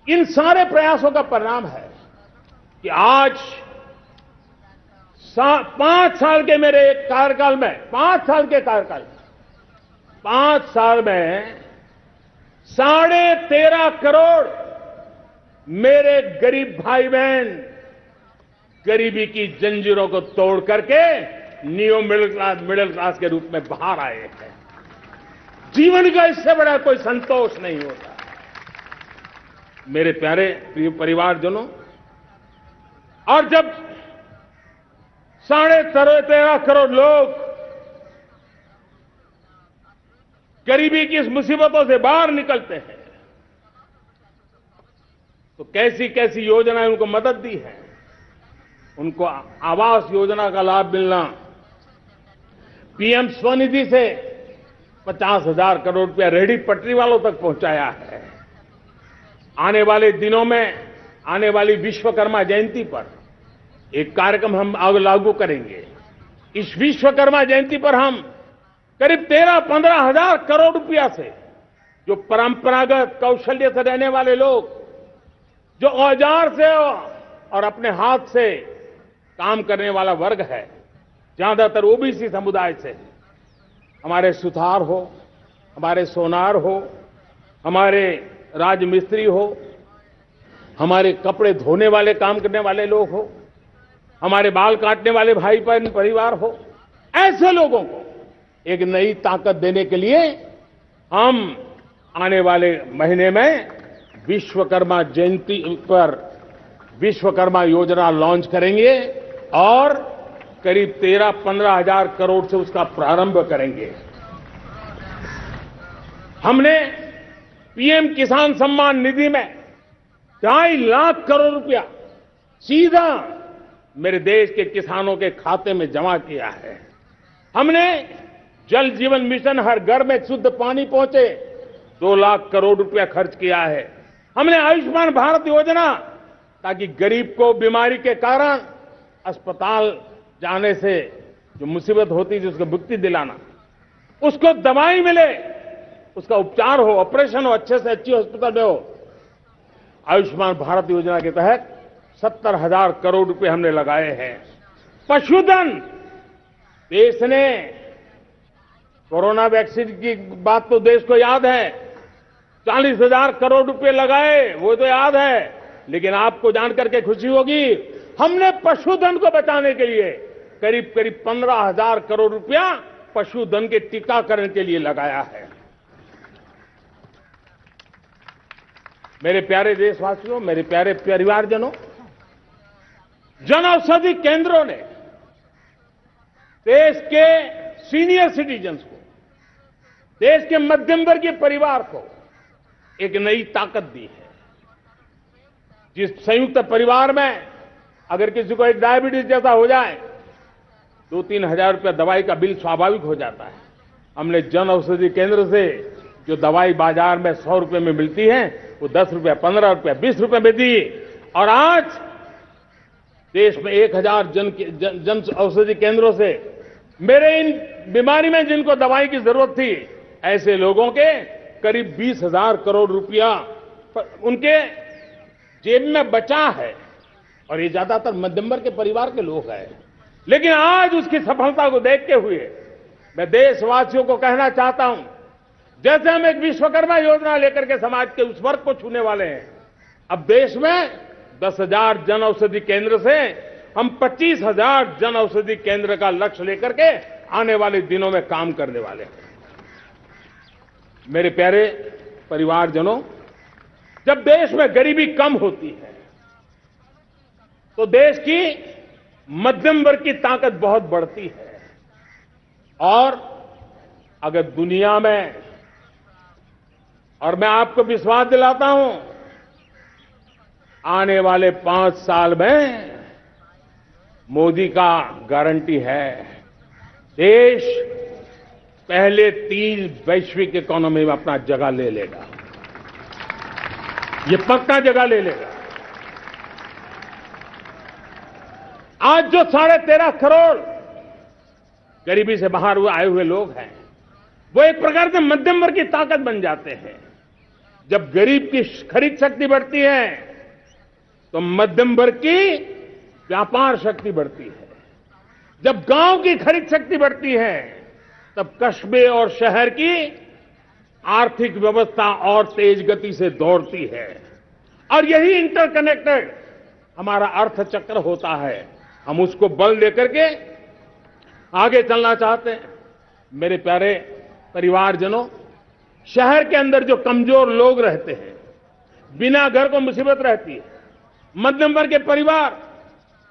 इन सारे प्रयासों का परिणाम है कि आज 5 साल के मेरे कार्यकाल में, 5 साल के कार्यकाल में, 5 साल में 13.5 करोड़ मेरे गरीब भाई बहन गरीबी की जंजीरों को तोड़ करके नियो मिडिल क्लास के रूप में बाहर आए हैं। जीवन का इससे बड़ा कोई संतोष नहीं होता। मेरे प्यारे प्रिय परिवारजनों, और जब 13.5 करोड़ लोग गरीबी की इस मुसीबतों से बाहर निकलते हैं, तो कैसी कैसी योजनाएं उनको मदद दी है। उनको आवास योजना का लाभ मिलना, पीएम स्वनिधि से 50,000 करोड़ रुपया रेहड़ी पटरी वालों तक पहुंचाया है। आने वाले दिनों में, आने वाली विश्वकर्मा जयंती पर एक कार्यक्रम हम लागू करेंगे। इस विश्वकर्मा जयंती पर हम करीब 13-15 हजार करोड़ रुपया से, जो परंपरागत कौशल्य से रहने वाले लोग, जो औजार से और अपने हाथ से काम करने वाला वर्ग है, ज्यादातर ओबीसी समुदाय से, हमारे सुथार हो, हमारे सोनार हो, हमारे राजमिस्त्री हो, हमारे कपड़े धोने वाले काम करने वाले लोग हो, हमारे बाल काटने वाले भाई बहन परिवार हो, ऐसे लोगों को एक नई ताकत देने के लिए हम आने वाले महीने में विश्वकर्मा जयंती पर विश्वकर्मा योजना लॉन्च करेंगे और करीब 13-15 हजार करोड़ से उसका प्रारंभ करेंगे। हमने पीएम किसान सम्मान निधि में 2.5 लाख करोड़ रुपया सीधा मेरे देश के किसानों के खाते में जमा किया है। हमने जल जीवन मिशन, हर घर में शुद्ध पानी पहुंचे, 2 लाख करोड़ रुपया खर्च किया है। हमने आयुष्मान भारत योजना, ताकि गरीब को बीमारी के कारण अस्पताल जाने से जो मुसीबत होती थी उसको मुक्ति दिलाना, उसको दवाई मिले, उसका उपचार हो, ऑपरेशन हो, अच्छे से अच्छी हॉस्पिटल में हो। आयुष्मान भारत योजना के तहत 70,000 करोड़ रुपए हमने लगाए हैं। पशुधन, देश ने कोरोना वैक्सीन की बात तो देश को याद है, 40,000 करोड़ रुपए लगाए, वो तो याद है। लेकिन आपको जानकर के खुशी होगी, हमने पशुधन को बचाने के लिए करीब करीब 15,000 करोड़ रुपया पशुधन के टीकाकरण के लिए लगाया है। मेरे प्यारे देशवासियों, मेरे प्यारे परिवारजनों, जन औषधि केंद्रों ने देश के सीनियर सिटीजन्स को, देश के मध्यम वर्गीय परिवार को एक नई ताकत दी है। जिस संयुक्त परिवार में अगर किसी को एक डायबिटीज जैसा हो जाए, 2-3 हजार रुपया दवाई का बिल स्वाभाविक हो जाता है। हमने जन औषधि केंद्र से जो दवाई बाजार में 100 रुपए में मिलती है, वो 10 रुपया, 15 रुपया, 20 रुपए में दी। और आज देश में 1000 जन औषधि केंद्रों से मेरे इन बीमारी में जिनको दवाई की जरूरत थी, ऐसे लोगों के करीब 20,000 करोड़ रुपया उनके जेब में बचा है। और ये ज्यादातर मध्यम वर्ग के परिवार के लोग हैं। लेकिन आज उसकी सफलता को देखते हुए मैं देशवासियों को कहना चाहता हूं, जैसे हम एक विश्वकर्मा योजना लेकर के समाज के उस वर्ग को छूने वाले हैं, अब देश में 10,000 जन औषधि केंद्र से हम 25,000 जन औषधि केंद्र का लक्ष्य लेकर के आने वाले दिनों में काम करने वाले हैं। मेरे प्यारे परिवारजनों, जब देश में गरीबी कम होती है तो देश की मध्यम वर्ग की ताकत बहुत बढ़ती है। और अगर दुनिया में, और मैं आपको विश्वास दिलाता हूं, आने वाले 5 साल में मोदी का गारंटी है, देश पहले 3 वैश्विक इकोनॉमी में अपना जगह ले लेगा। ये पक्का जगह ले लेगा। आज जो 13.5 करोड़ गरीबी से बाहर आए हुए लोग हैं, वो एक प्रकार से मध्यम वर्ग की ताकत बन जाते हैं। जब गरीब की खरीद शक्ति बढ़ती है तो मध्यम वर्ग की व्यापार शक्ति बढ़ती है। जब गांव की खरीद शक्ति बढ़ती है तब कस्बे और शहर की आर्थिक व्यवस्था और तेज गति से दौड़ती है। और यही इंटरकनेक्टेड हमारा अर्थचक्र होता है। हम उसको बल देकर के आगे चलना चाहते हैं। मेरे प्यारे परिवारजनों, शहर के अंदर जो कमजोर लोग रहते हैं, बिना घर को मुसीबत रहती है, मध्यम वर्ग के परिवार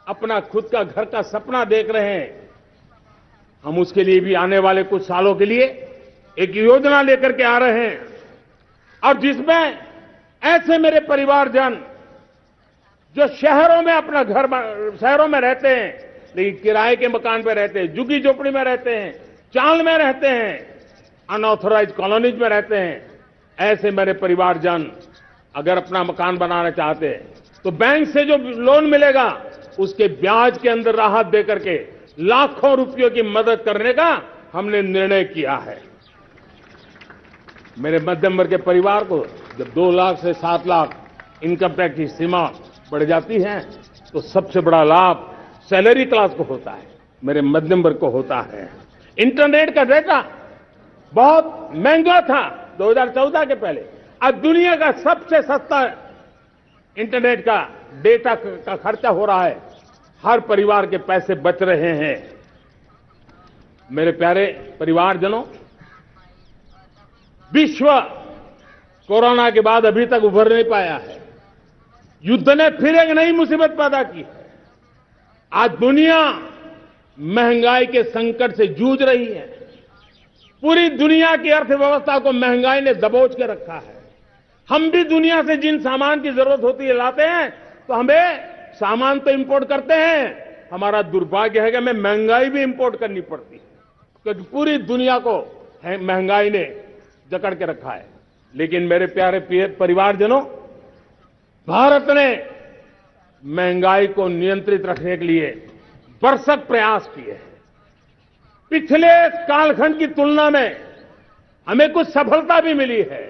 अपना खुद का घर का सपना देख रहे हैं, हम उसके लिए भी आने वाले कुछ सालों के लिए एक योजना लेकर के आ रहे हैं। और जिसमें ऐसे मेरे परिवारजन जो शहरों में अपना घर, शहरों में रहते हैं लेकिन किराए के मकान पर रहते हैं, झुग्गी झोपड़ी में रहते हैं, चाल में रहते हैं, अनऑथोराइज कॉलोनीज में रहते हैं, ऐसे मेरे परिवारजन अगर अपना मकान बनाना चाहते हैं तो बैंक से जो लोन मिलेगा उसके ब्याज के अंदर राहत देकर के लाखों रुपयों की मदद करने का हमने निर्णय किया है। मेरे मध्यम वर्ग के परिवार को जब 2 लाख से 7 लाख इनकम टैक्स की सीमा बढ़ जाती है तो सबसे बड़ा लाभ सैलरी क्लास को होता है, मेरे मध्यम वर्ग को होता है। इंटरनेट का डेटा बहुत महंगा था 2014 के पहले, अब दुनिया का सबसे सस्ता इंटरनेट का डेटा का खर्चा हो रहा है। हर परिवार के पैसे बच रहे हैं। मेरे प्यारे परिवारजनों, विश्व कोरोना के बाद अभी तक उभर नहीं पाया है। युद्ध ने फिर एक नई मुसीबत पैदा की है। आज दुनिया महंगाई के संकट से जूझ रही है। पूरी दुनिया की अर्थव्यवस्था को महंगाई ने दबोच के रखा है। हम भी दुनिया से जिन सामान की जरूरत होती है लाते हैं, तो हमें सामान तो इंपोर्ट करते हैं। हमारा दुर्भाग्य है कि हमें महंगाई भी इंपोर्ट करनी पड़ती है, क्योंकि पूरी दुनिया को महंगाई ने जकड़ के रखा है। लेकिन मेरे प्यारे परिवारजनों, भारत ने महंगाई को नियंत्रित रखने के लिए भरसक प्रयास किए हैं। पिछले कालखंड की तुलना में हमें कुछ सफलता भी मिली है,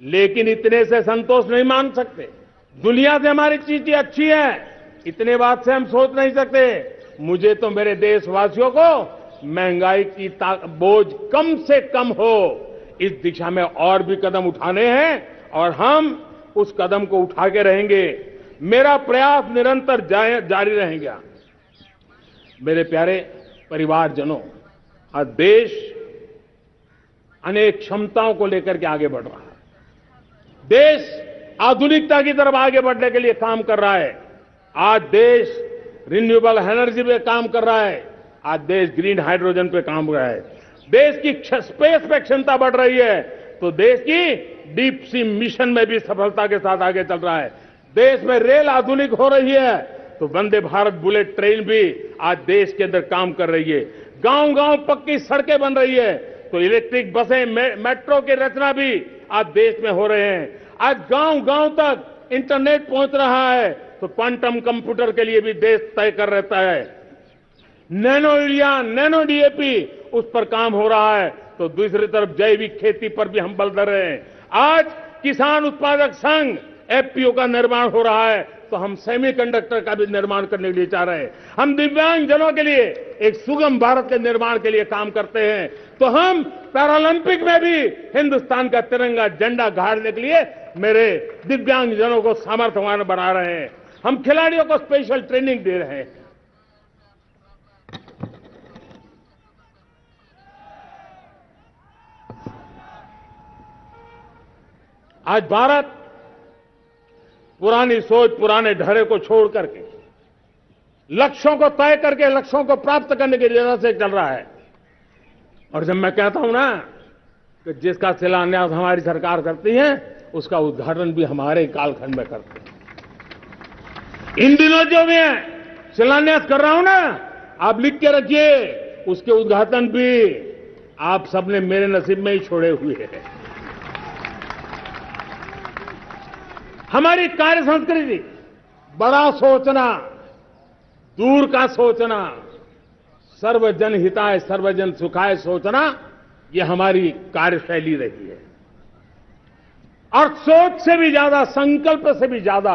लेकिन इतने से संतोष नहीं मान सकते। दुनिया से हमारी चीजें अच्छी है, इतने बात से हम सोच नहीं सकते। मुझे तो मेरे देशवासियों को महंगाई की बोझ कम से कम हो, इस दिशा में और भी कदम उठाने हैं और हम उस कदम को उठा के रहेंगे। मेरा प्रयास निरंतर जारी रहेगा। मेरे प्यारे परिवारजनों, आज देश अनेक क्षमताओं को लेकर के आगे बढ़ रहा है। देश आधुनिकता की तरफ आगे बढ़ने के लिए काम कर रहा है। आज देश रिन्यूएबल एनर्जी पे काम कर रहा है। आज देश ग्रीन हाइड्रोजन पे काम कर रहा है। देश की स्पेस पे क्षमता बढ़ रही है, तो देश की डीप सी मिशन में भी सफलता के साथ आगे चल रहा है। देश में रेल आधुनिक हो रही है, तो वंदे भारत बुलेट ट्रेन भी आज देश के अंदर काम कर रही है। गांव गांव पक्की सड़कें बन रही है, तो इलेक्ट्रिक बसें, मेट्रो की रचना भी आज देश में हो रहे हैं। आज गांव गांव तक इंटरनेट पहुंच रहा है, तो क्वांटम कंप्यूटर के लिए भी देश तय कर रहता है। नैनो यूरिया, नैनो डीएपी, उस पर काम हो रहा है, तो दूसरी तरफ जैविक खेती पर भी हम बल दे रहे हैं। आज किसान उत्पादक संघ एफपीओ का निर्माण हो रहा है, तो हम सेमीकंडक्टर का भी निर्माण करने के लिए चाह रहे हैं। हम दिव्यांग जनों के लिए एक सुगम भारत के निर्माण के लिए काम करते हैं, तो हम पैरालंपिक में भी हिंदुस्तान का तिरंगा झंडा गाड़ने के लिए मेरे दिव्यांग जनों को सामर्थ्यवान बना रहे हैं। हम खिलाड़ियों को स्पेशल ट्रेनिंग दे रहे हैं। आज भारत पुरानी सोच, पुराने ढर्रे को छोड़ करके लक्ष्यों को तय करके लक्ष्यों को प्राप्त करने की दिशा से चल रहा है। और जब मैं कहता हूं ना कि जिसका शिलान्यास हमारी सरकार करती है, उसका उद्घाटन भी हमारे कालखंड में करते हैं। इन दिनों जो मैं शिलान्यास कर रहा हूं ना, आप लिख के रखिए, उसके उद्घाटन भी आप सबने मेरे नसीब में ही छोड़े हुए हैं। हमारी कार्य संस्कृति बड़ा सोचना, दूर का सोचना, सर्वजन हिताय सर्वजन सुखाय सोचना, ये हमारी कार्यशैली रही है। और सोच से भी ज्यादा, संकल्प से भी ज्यादा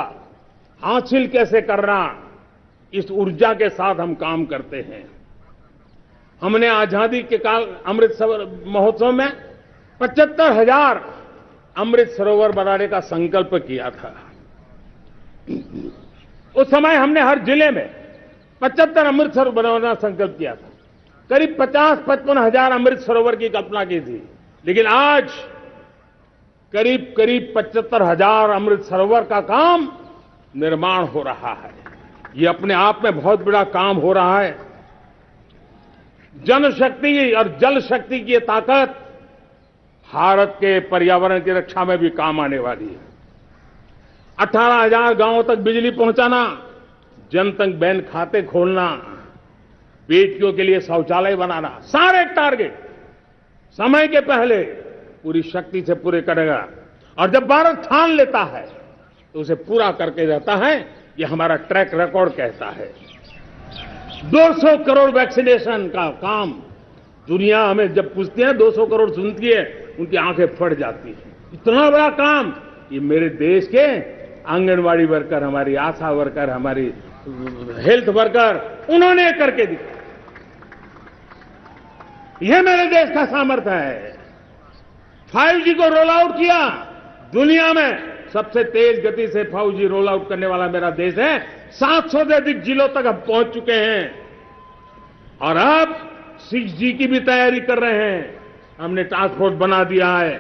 हासिल कैसे करना, इस ऊर्जा के साथ हम काम करते हैं। हमने आजादी के काल अमृत महोत्सव में 75,000 अमृत सरोवर बनाने का संकल्प किया था। उस समय हमने हर जिले में 75 अमृत सरोवर बनाना संकल्प किया था। करीब 50-55 हजार अमृत सरोवर की कल्पना की थी, लेकिन आज करीब 75,000 अमृत सरोवर का काम निर्माण हो रहा है। ये अपने आप में बहुत बड़ा काम हो रहा है। जनशक्ति और जल शक्ति की ताकत भारत के पर्यावरण की रक्षा में भी काम आने वाली है। 18,000 गांवों तक बिजली पहुंचाना, जनधन बैंक खाते खोलना, बेटियों के लिए शौचालय बनाना, सारे टारगेट समय के पहले पूरी शक्ति से पूरे करेगा। और जब भारत ठान लेता है तो उसे पूरा करके रहता है। ये हमारा ट्रैक रिकॉर्ड कहता है। 200 करोड़ वैक्सीनेशन का काम, दुनिया हमें जब पूछती है 200 करोड़ सुनती है, उनकी आंखें फट जाती हैं। इतना बड़ा काम ये मेरे देश के आंगनवाड़ी वर्कर, हमारी आशा वर्कर, हमारी हेल्थ वर्कर, उन्होंने करके दिखाया। यह मेरे देश का सामर्थ्य है। 5G को रोल आउट किया, दुनिया में सबसे तेज गति से 5G रोल आउट करने वाला मेरा देश है। 700 से अधिक जिलों तक हम पहुंच चुके हैं और अब 6G की भी तैयारी कर रहे हैं। हमने टास्क फोर्स बना दिया है।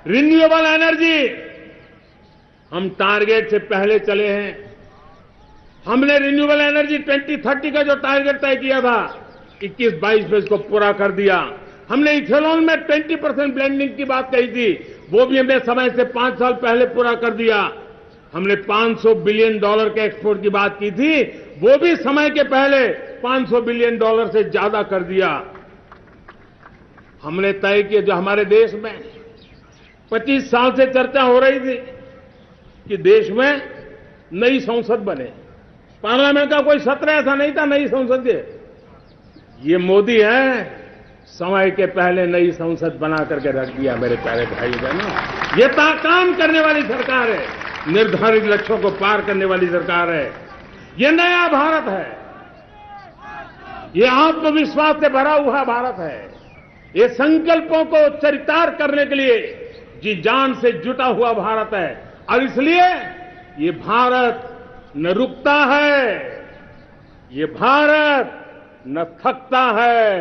रिन्यूएबल एनर्जी, हम टारगेट से पहले चले हैं। हमने रिन्यूएबल एनर्जी 2030 का जो टारगेट तय किया था, 21-22 में इसको पूरा कर दिया। हमने इथेनॉल में 20% ब्लेंडिंग की बात कही थी, वो भी हमने समय से 5 साल पहले पूरा कर दिया। हमने $500 बिलियन के एक्सपोर्ट की बात की थी, वो भी समय के पहले $500 बिलियन से ज्यादा कर दिया। हमने तय किया, जो हमारे देश में 25 साल से चर्चा हो रही थी कि देश में नई संसद बने, पार्लियामेंट का कोई सत्र ऐसा नहीं था नई संसद के। ये मोदी है, समय के पहले नई संसद बना करके रख दिया। मेरे प्यारे भाई बहनों, ये काम करने वाली सरकार है, निर्धारित लक्ष्यों को पार करने वाली सरकार है। ये नया भारत है, ये आत्मविश्वास से भरा हुआ भारत है। ये संकल्पों को चरितार्थ करने के लिए जी जान से जुटा हुआ भारत है और इसलिए ये भारत न रुकता है, ये भारत न थकता है,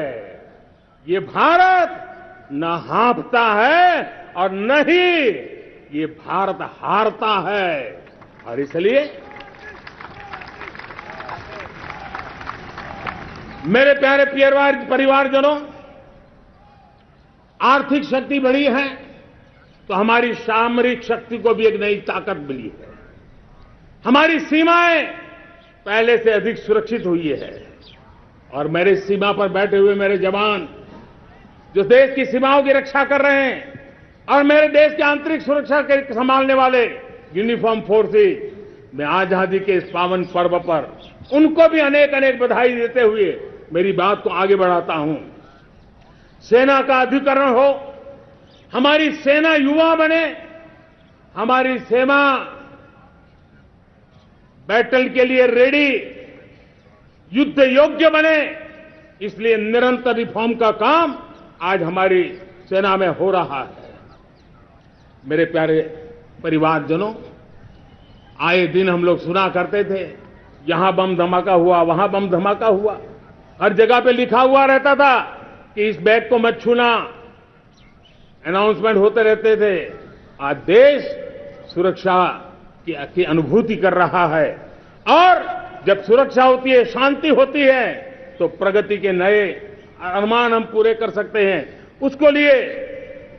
ये भारत न हाँफता है और न ही ये भारत हारता है। और इसलिए मेरे प्यारे परिवारजनों, आर्थिक शक्ति बढ़ी है तो हमारी सामरिक शक्ति को भी एक नई ताकत मिली है। हमारी सीमाएं पहले से अधिक सुरक्षित हुई है और मेरे सीमा पर बैठे हुए मेरे जवान जो देश की सीमाओं की रक्षा कर रहे हैं और मेरे देश की आंतरिक सुरक्षा के संभालने वाले यूनिफॉर्म फोर्सेस, मैं आजादी के इस पावन पर्व पर उनको भी अनेक अनेक बधाई देते हुए मेरी बात को आगे बढ़ाता हूं। सेना का अधिकरण हो, हमारी सेना युवा बने, हमारी सेना बैटल के लिए रेडी, युद्ध योग्य बने, इसलिए निरंतर रिफॉर्म का काम आज हमारी सेना में हो रहा है। मेरे प्यारे परिवारजनों, आए दिन हम लोग सुना करते थे, यहां बम धमाका हुआ, वहां बम धमाका हुआ, हर जगह पे लिखा हुआ रहता था कि इस बैग को मत छूना, अनाउंसमेंट होते रहते थे। आज देश सुरक्षा की अनुभूति कर रहा है और जब सुरक्षा होती है, शांति होती है, तो प्रगति के नए अरमान हम पूरे कर सकते हैं। उसको लिए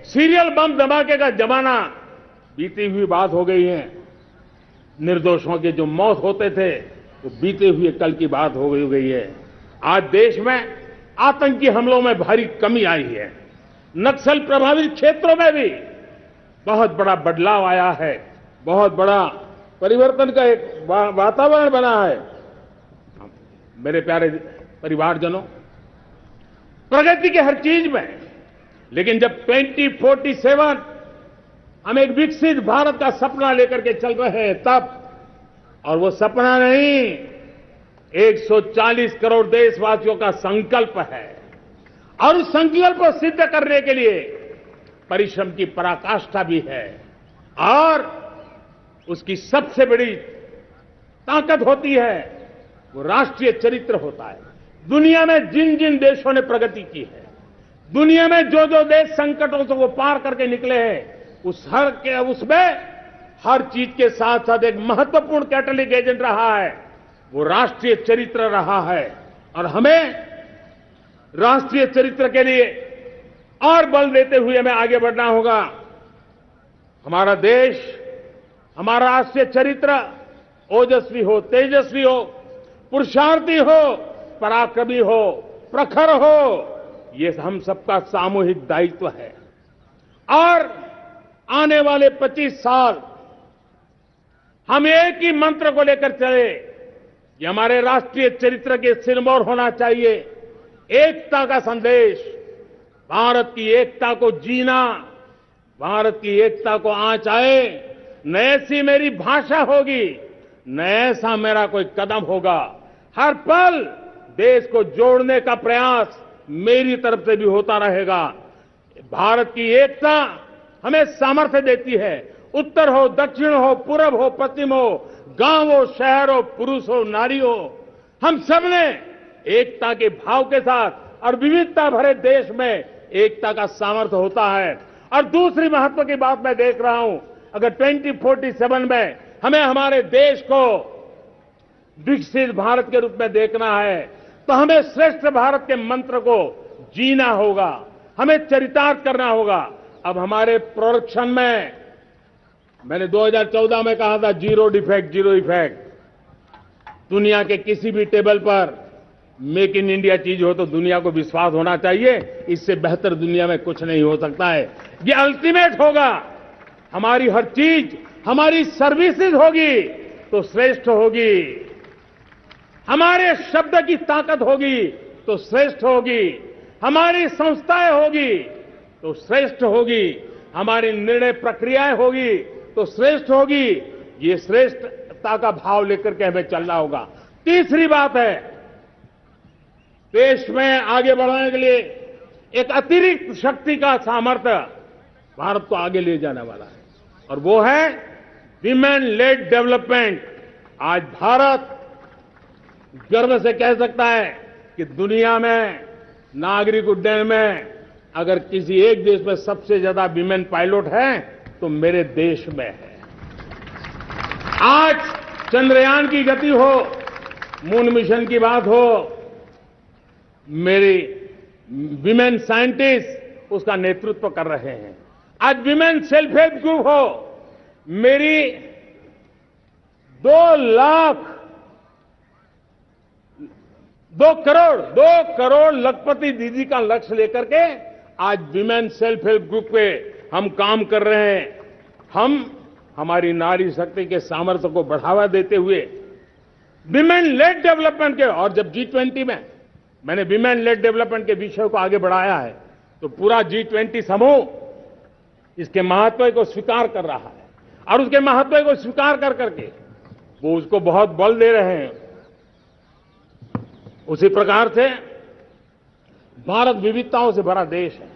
सीरियल बम धमाके का जमाना बीती हुई बात हो गई है। निर्दोषों के जो मौत होते थे वो बीते हुए कल की बात हो गई है। आज देश में आतंकी हमलों में भारी कमी आई है। नक्सल प्रभावित क्षेत्रों में भी बहुत बड़ा बदलाव आया है, बहुत बड़ा परिवर्तन का एक वातावरण बना है। मेरे प्यारे परिवारजनों, प्रगति के हर चीज में, लेकिन जब 2047 हम एक विकसित भारत का सपना लेकर के चल रहे हैं तब, और वो सपना नहीं 140 करोड़ देशवासियों का संकल्प है और उस संकल्प को सिद्ध करने के लिए परिश्रम की पराकाष्ठा भी है और उसकी सबसे बड़ी ताकत होती है वो राष्ट्रीय चरित्र होता है। दुनिया में जिन जिन देशों ने प्रगति की है, दुनिया में जो जो देश संकटों से वो पार करके निकले हैं, उसमें हर चीज के साथ साथ एक महत्वपूर्ण कैटलिक एजेंट रहा है, वो राष्ट्रीय चरित्र रहा है। और हमें राष्ट्रीय चरित्र के लिए और बल देते हुए हमें आगे बढ़ना होगा। हमारा देश, हमारा राष्ट्रीय चरित्र ओजस्वी हो, तेजस्वी हो, पुरुषार्थी हो, पराक्रमी हो, प्रखर हो, ये हम सबका सामूहिक दायित्व है। और आने वाले 25 साल हम एक ही मंत्र को लेकर चले, ये हमारे राष्ट्रीय चरित्र के सिरमौर होना चाहिए। एकता का संदेश, भारत की एकता को जीना, भारत की एकता को आंच आए, न ऐसी मेरी भाषा होगी, न ऐसा मेरा कोई कदम होगा। हर पल देश को जोड़ने का प्रयास मेरी तरफ से भी होता रहेगा। भारत की एकता हमें सामर्थ्य देती है। उत्तर हो, दक्षिण हो, पूरब हो, पश्चिम हो, गांव हो, शहर हो, पुरुष हो, नारी हो, हम सबने एकता के भाव के साथ और विविधता भरे देश में एकता का सामर्थ्य होता है। और दूसरी महत्व की बात मैं देख रहा हूं, अगर 2047 में हमें हमारे देश को विकसित भारत के रूप में देखना है तो हमें श्रेष्ठ भारत के मंत्र को जीना होगा, हमें चरितार्थ करना होगा। अब हमारे प्रोडक्शन में मैंने 2014 में कहा था जीरो डिफेक्ट, जीरो इफेक्ट। दुनिया के किसी भी टेबल पर मेक इन इंडिया चीज हो तो दुनिया को विश्वास होना चाहिए, इससे बेहतर दुनिया में कुछ नहीं हो सकता है। ये अल्टीमेट होगा। हमारी हर चीज, हमारी सर्विसेज होगी तो श्रेष्ठ होगी, हमारे शब्द की ताकत होगी तो श्रेष्ठ होगी, हमारी संस्थाएं होगी तो श्रेष्ठ होगी, हमारी निर्णय प्रक्रियाएं होगी तो श्रेष्ठ होगी। ये श्रेष्ठता का भाव लेकर के हमें चलना होगा। तीसरी बात है, देश में आगे बढ़ाने के लिए एक अतिरिक्त शक्ति का सामर्थ्य भारत को आगे ले जाने वाला है, और वो है विमेन लेड डेवलपमेंट। आज भारत गर्व से कह सकता है कि दुनिया में नागरिक उड्डयन में अगर किसी एक देश में सबसे ज्यादा विमेन पायलट है तो मेरे देश में है। आज चंद्रयान की गति हो, मून मिशन की बात हो, मेरी विमेन साइंटिस्ट उसका नेतृत्व कर रहे हैं। आज विमेन सेल्फ हेल्प ग्रुप हो, मेरी 2 करोड़ लखपति दीदी का लक्ष्य लेकर के आज विमेन सेल्फ हेल्प ग्रुप पे हम काम कर रहे हैं। हम हमारी नारी शक्ति के सामर्थ्य को बढ़ावा देते हुए विमेन लेड डेवलपमेंट के, और जब G20 में मैंने विमेन लेड डेवलपमेंट के विषय को आगे बढ़ाया है तो पूरा G20 समूह इसके महत्व को स्वीकार कर रहा है, और उसके महत्व को स्वीकार कर करके वो उसको बहुत बल दे रहे हैं। उसी प्रकार से भारत विविधताओं से भरा देश है।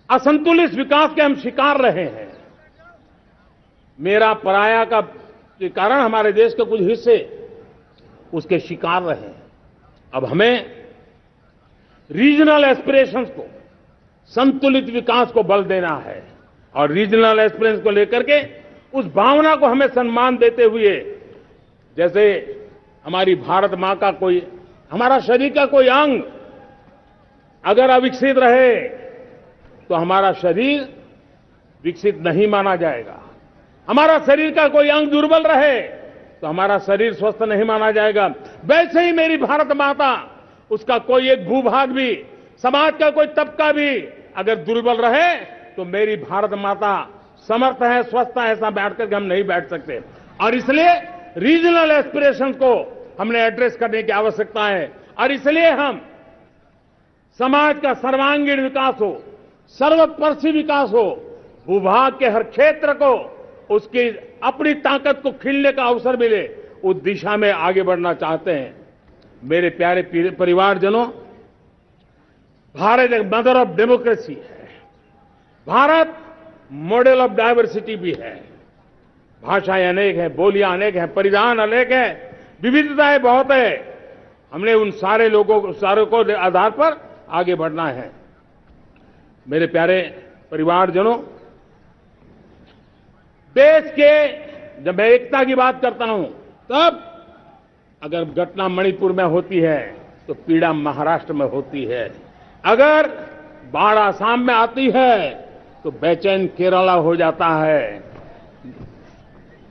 असंतुलित विकास के हम शिकार रहे हैं। मेरा पराया का के कारण हमारे देश के कुछ हिस्से उसके शिकार रहे हैं। अब हमें रीजनल एस्पिरेशंस को, संतुलित विकास को बल देना है, और रीजनल एस्पिरेशंस को लेकर के उस भावना को हमें सम्मान देते हुए, जैसे हमारी भारत मां का कोई, हमारा शरीर का कोई अंग अगर अविकसित रहे तो हमारा शरीर विकसित नहीं माना जाएगा। हमारा शरीर का कोई अंग दुर्बल रहे तो हमारा शरीर स्वस्थ नहीं माना जाएगा। वैसे ही मेरी भारत माता, उसका कोई एक भूभाग भी, समाज का कोई तबका भी अगर दुर्बल रहे तो मेरी भारत माता समर्थ है, स्वस्थ है, ऐसा बैठ करके हम नहीं बैठ सकते। और इसलिए रीजनल एस्पिरेशन को हमने एड्रेस करने की आवश्यकता है, और इसलिए हम समाज का सर्वांगीण विकास हो, सर्वस्पर्शी विकास हो, भूभाग के हर क्षेत्र को उसकी अपनी ताकत को खिलने का अवसर मिले, उस दिशा में आगे बढ़ना चाहते हैं। मेरे प्यारे परिवारजनों, भारत एक मदर ऑफ डेमोक्रेसी है। भारत मॉडल ऑफ डायवर्सिटी भी है। भाषाएं अनेक हैं, बोलियां अनेक हैं, परिधान अनेक हैं, विविधताएं बहुत है। हमने उन सारे को आधार पर आगे बढ़ना है। मेरे प्यारे परिवारजनों, देश के जब मैं एकता की बात करता हूं, तब अगर घटना मणिपुर में होती है तो पीड़ा महाराष्ट्र में होती है, अगर बाढ़ आसाम में आती है तो बेचैन केरला हो जाता है।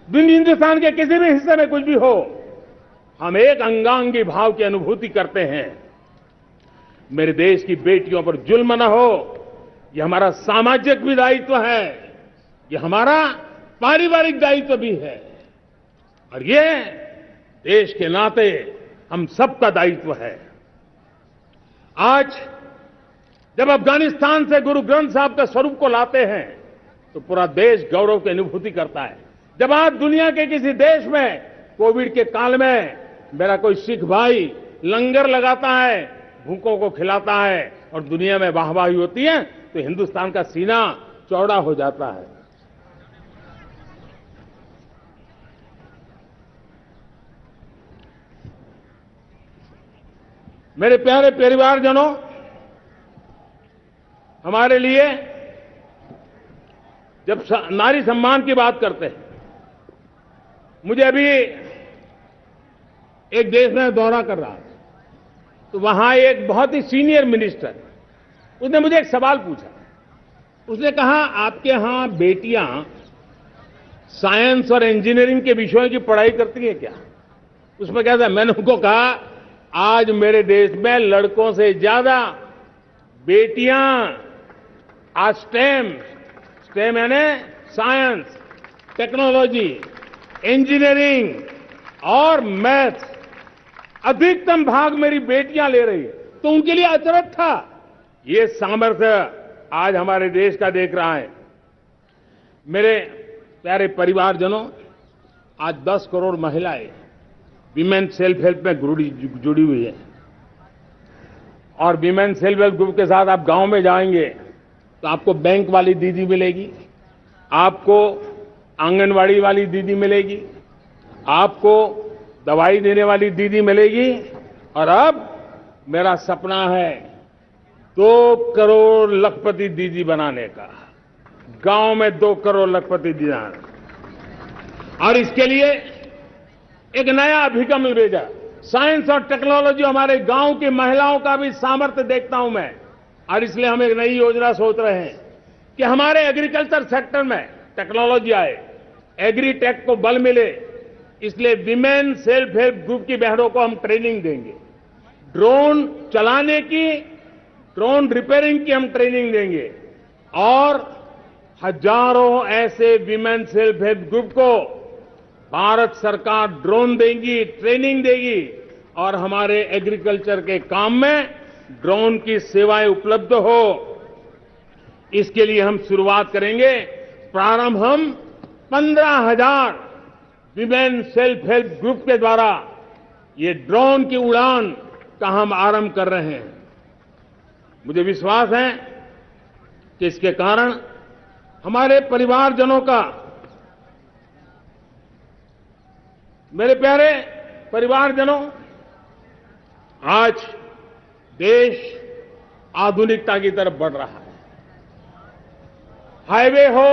हिंदुस्तान के किसी भी हिस्से में कुछ भी हो, हम एक अंगांगी भाव की अनुभूति करते हैं। मेरे देश की बेटियों पर जुल्म न हो, यह हमारा सामाजिक भी दायित्व है, यह हमारा पारिवारिक दायित्व भी है, और ये देश के नाते हम सबका दायित्व है। आज जब अफगानिस्तान से गुरु ग्रंथ साहब के स्वरूप को लाते हैं तो पूरा देश गौरव की अनुभूति करता है। जब आज दुनिया के किसी देश में कोविड के काल में मेरा कोई सिख भाई लंगर लगाता है, भूखों को खिलाता है और दुनिया में वाहवाही होती है, तो हिंदुस्तान का सीना चौड़ा हो जाता है। मेरे प्यारे परिवारजनों, हमारे लिए जब नारी सम्मान की बात करते हैं, मुझे अभी एक देश में दौरा कर रहा था, तो वहां एक बहुत ही सीनियर मिनिस्टर, उसने मुझे एक सवाल पूछा। उसने कहा, आपके यहां बेटियां साइंस और इंजीनियरिंग के विषयों की पढ़ाई करती है क्या? उसमें क्या था? मैंने उनको कहा, आज मेरे देश में लड़कों से ज्यादा बेटियां आज स्टेम यानी साइंस, टेक्नोलॉजी, इंजीनियरिंग और मैथ्स, अधिकतम भाग मेरी बेटियां ले रही है। तो उनके लिए अचरज था। ये सामर्थ्य आज हमारे देश का देख रहा है। मेरे प्यारे परिवारजनों, आज 10 करोड़ महिलाएं विमेन सेल्फ हेल्प में जुड़ी हुई है, और विमेन सेल्फ हेल्प ग्रुप के साथ आप गांव में जाएंगे तो आपको बैंक वाली दीदी मिलेगी, आपको आंगनवाड़ी वाली दीदी मिलेगी, आपको दवाई देने वाली दीदी मिलेगी। और अब मेरा सपना है 2 करोड़ लखपति दीदी बनाने का, गांव में 2 करोड़ लखपति दीदी। और इसके लिए एक नया अभिगम भेजा, साइंस और टेक्नोलॉजी। हमारे गांव की महिलाओं का भी सामर्थ्य देखता हूं मैं, और इसलिए हम एक नई योजना सोच रहे हैं कि हमारे एग्रीकल्चर सेक्टर में टेक्नोलॉजी आए, एग्रीटेक को बल मिले। इसलिए विमेन सेल्फ हेल्प ग्रुप की बहनों को हम ट्रेनिंग देंगे, ड्रोन चलाने की, ड्रोन रिपेयरिंग की हम ट्रेनिंग देंगे, और हजारों ऐसे विमेन सेल्फ हेल्प ग्रुप को भारत सरकार ड्रोन देगी, ट्रेनिंग देगी, और हमारे एग्रीकल्चर के काम में ड्रोन की सेवाएं उपलब्ध हो। इसके लिए हम शुरुआत करेंगे। प्रारंभ हम 15,000 विमेन सेल्फ हेल्प ग्रुप के द्वारा ये ड्रोन की उड़ान का हम आरंभ कर रहे हैं। मुझे विश्वास है कि इसके कारण हमारे परिवारजनों का, मेरे प्यारे परिवारजनों, आज देश आधुनिकता की तरफ बढ़ रहा है। हाईवे हो,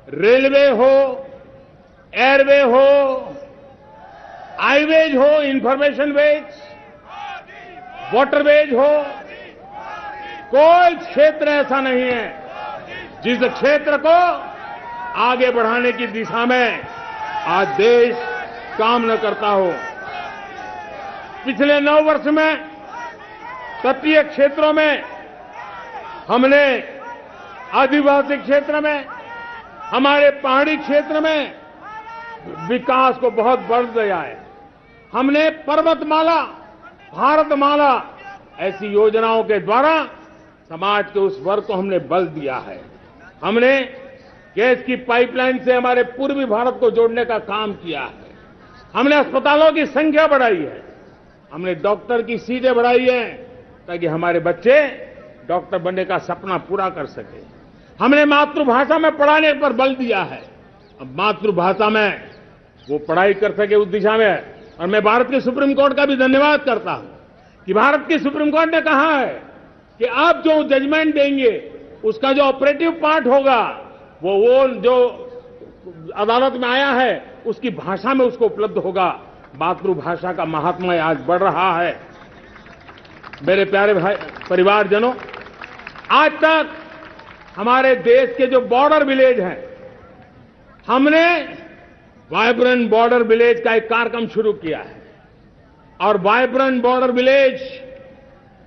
रेलवे हो, एयरवे हो, हाईवेज हो, इंफॉर्मेशन वेज, वाटरवेज हो, कोई क्षेत्र ऐसा नहीं है जिस क्षेत्र को आगे बढ़ाने की दिशा में आज देश काम न करता हो। पिछले 9 वर्ष में तटीय क्षेत्रों में हमने, आदिवासी क्षेत्र में, हमारे पहाड़ी क्षेत्र में विकास को बहुत बल दिया है। हमने पर्वतमाला, भारतमाला ऐसी योजनाओं के द्वारा समाज के उस वर्ग को हमने बल दिया है। हमने गैस की पाइपलाइन से हमारे पूर्वी भारत को जोड़ने का काम किया है। हमने अस्पतालों की संख्या बढ़ाई है, हमने डॉक्टर की सीटें बढ़ाई है ताकि हमारे बच्चे डॉक्टर बनने का सपना पूरा कर सके। हमने मातृभाषा में पढ़ाने पर बल दिया है, अब मातृभाषा में वो पढ़ाई कर सके उस दिशा में। और मैं भारत के सुप्रीम कोर्ट का भी धन्यवाद करता हूं कि भारत की सुप्रीम कोर्ट ने कहा है कि आप जो जजमेंट देंगे उसका जो ऑपरेटिव पार्ट होगा वो जो अदालत में आया है उसकी भाषा में उसको उपलब्ध होगा। मातृभाषा का महात्मा आज बढ़ रहा है। मेरे प्यारे भाई परिवारजनों, आज तक हमारे देश के जो बॉर्डर विलेज हैं, हमने वाइब्रेंट बॉर्डर विलेज का एक कार्यक्रम शुरू किया है। और वाइब्रेंट बॉर्डर विलेज,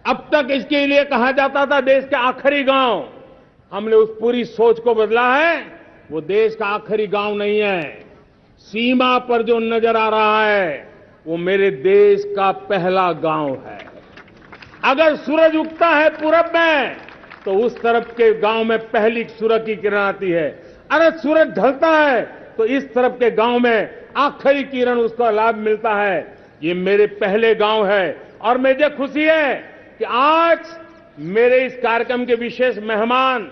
अब तक इसके लिए कहा जाता था देश के आखिरी गांव। हमने उस पूरी सोच को बदला है, वो देश का आखिरी गांव नहीं है। सीमा पर जो नजर आ रहा है वो मेरे देश का पहला गांव है। अगर सूरज उगता है पूरब में तो उस तरफ के गांव में पहली सूरज की किरण आती है। अगर सूरज ढलता है तो इस तरफ के गांव में आखिरी किरण उसका लाभ मिलता है। ये मेरे पहले गांव है और मुझे खुशी है कि आज मेरे इस कार्यक्रम के विशेष मेहमान,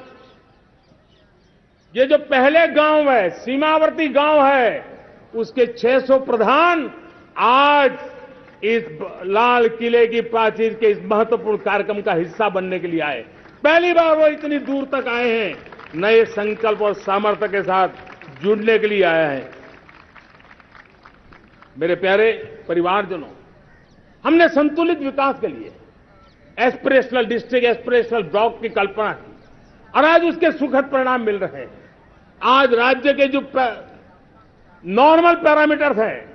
ये जो पहले गांव है, सीमावर्ती गांव है, उसके 600 प्रधान आज इस लाल किले की प्राचीर के इस महत्वपूर्ण कार्यक्रम का हिस्सा बनने के लिए आए। पहली बार वो इतनी दूर तक आए हैं, नए संकल्प और सामर्थ्य के साथ जुड़ने के लिए आया है। मेरे प्यारे परिवारजनों, हमने संतुलित विकास के लिए एस्पिरेशनल डिस्ट्रिक्ट, एस्पिरेशनल ब्लॉक की कल्पना की और आज उसके सुखद परिणाम मिल रहे हैं। आज राज्य के जो नॉर्मल पैरामीटर्स हैं,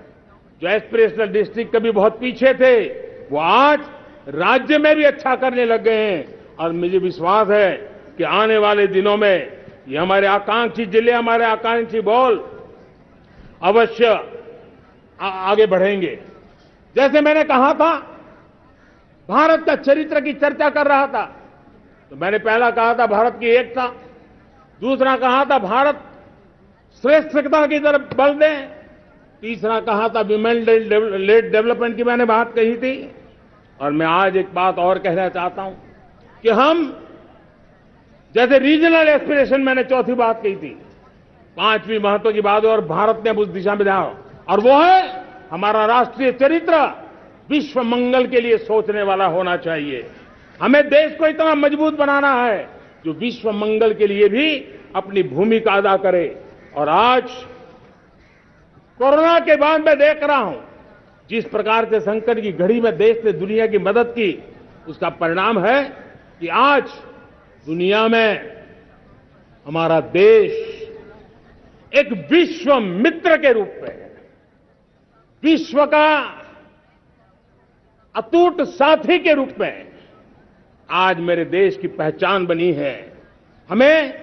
जो एस्पिरेशनल डिस्ट्रिक्ट कभी बहुत पीछे थे, वो आज राज्य में भी अच्छा करने लग गए हैं। और मुझे विश्वास है कि आने वाले दिनों में ये हमारे आकांक्षी जिले, हमारे आकांक्षी बॉल अवश्य आगे बढ़ेंगे। जैसे मैंने कहा था, भारत का चरित्र की चर्चा कर रहा था, तो मैंने पहला कहा था भारत की एकता, दूसरा कहा था भारत श्रेष्ठता की तरफ बल दें, तीसरा कहा था विमेन लेड डेवलपमेंट की मैंने बात कही थी, और मैं आज एक बात और कहना चाहता हूं कि हम जैसे रीजनल एस्पिरेशन, मैंने चौथी बात कही थी, पांचवी महत्व की बात, और भारत ने अब उस दिशा में ध्यान, और वो है हमारा राष्ट्रीय चरित्र विश्व मंगल के लिए सोचने वाला होना चाहिए। हमें देश को इतना मजबूत बनाना है जो विश्व मंगल के लिए भी अपनी भूमिका अदा करे। और आज कोरोना के बाद मैं देख रहा हूं जिस प्रकार से संकट की घड़ी में देश ने दुनिया की मदद की, उसका परिणाम है कि आज दुनिया में हमारा देश एक विश्व मित्र के रूप में, विश्व का अटूट साथी के रूप में आज मेरे देश की पहचान बनी है। हमें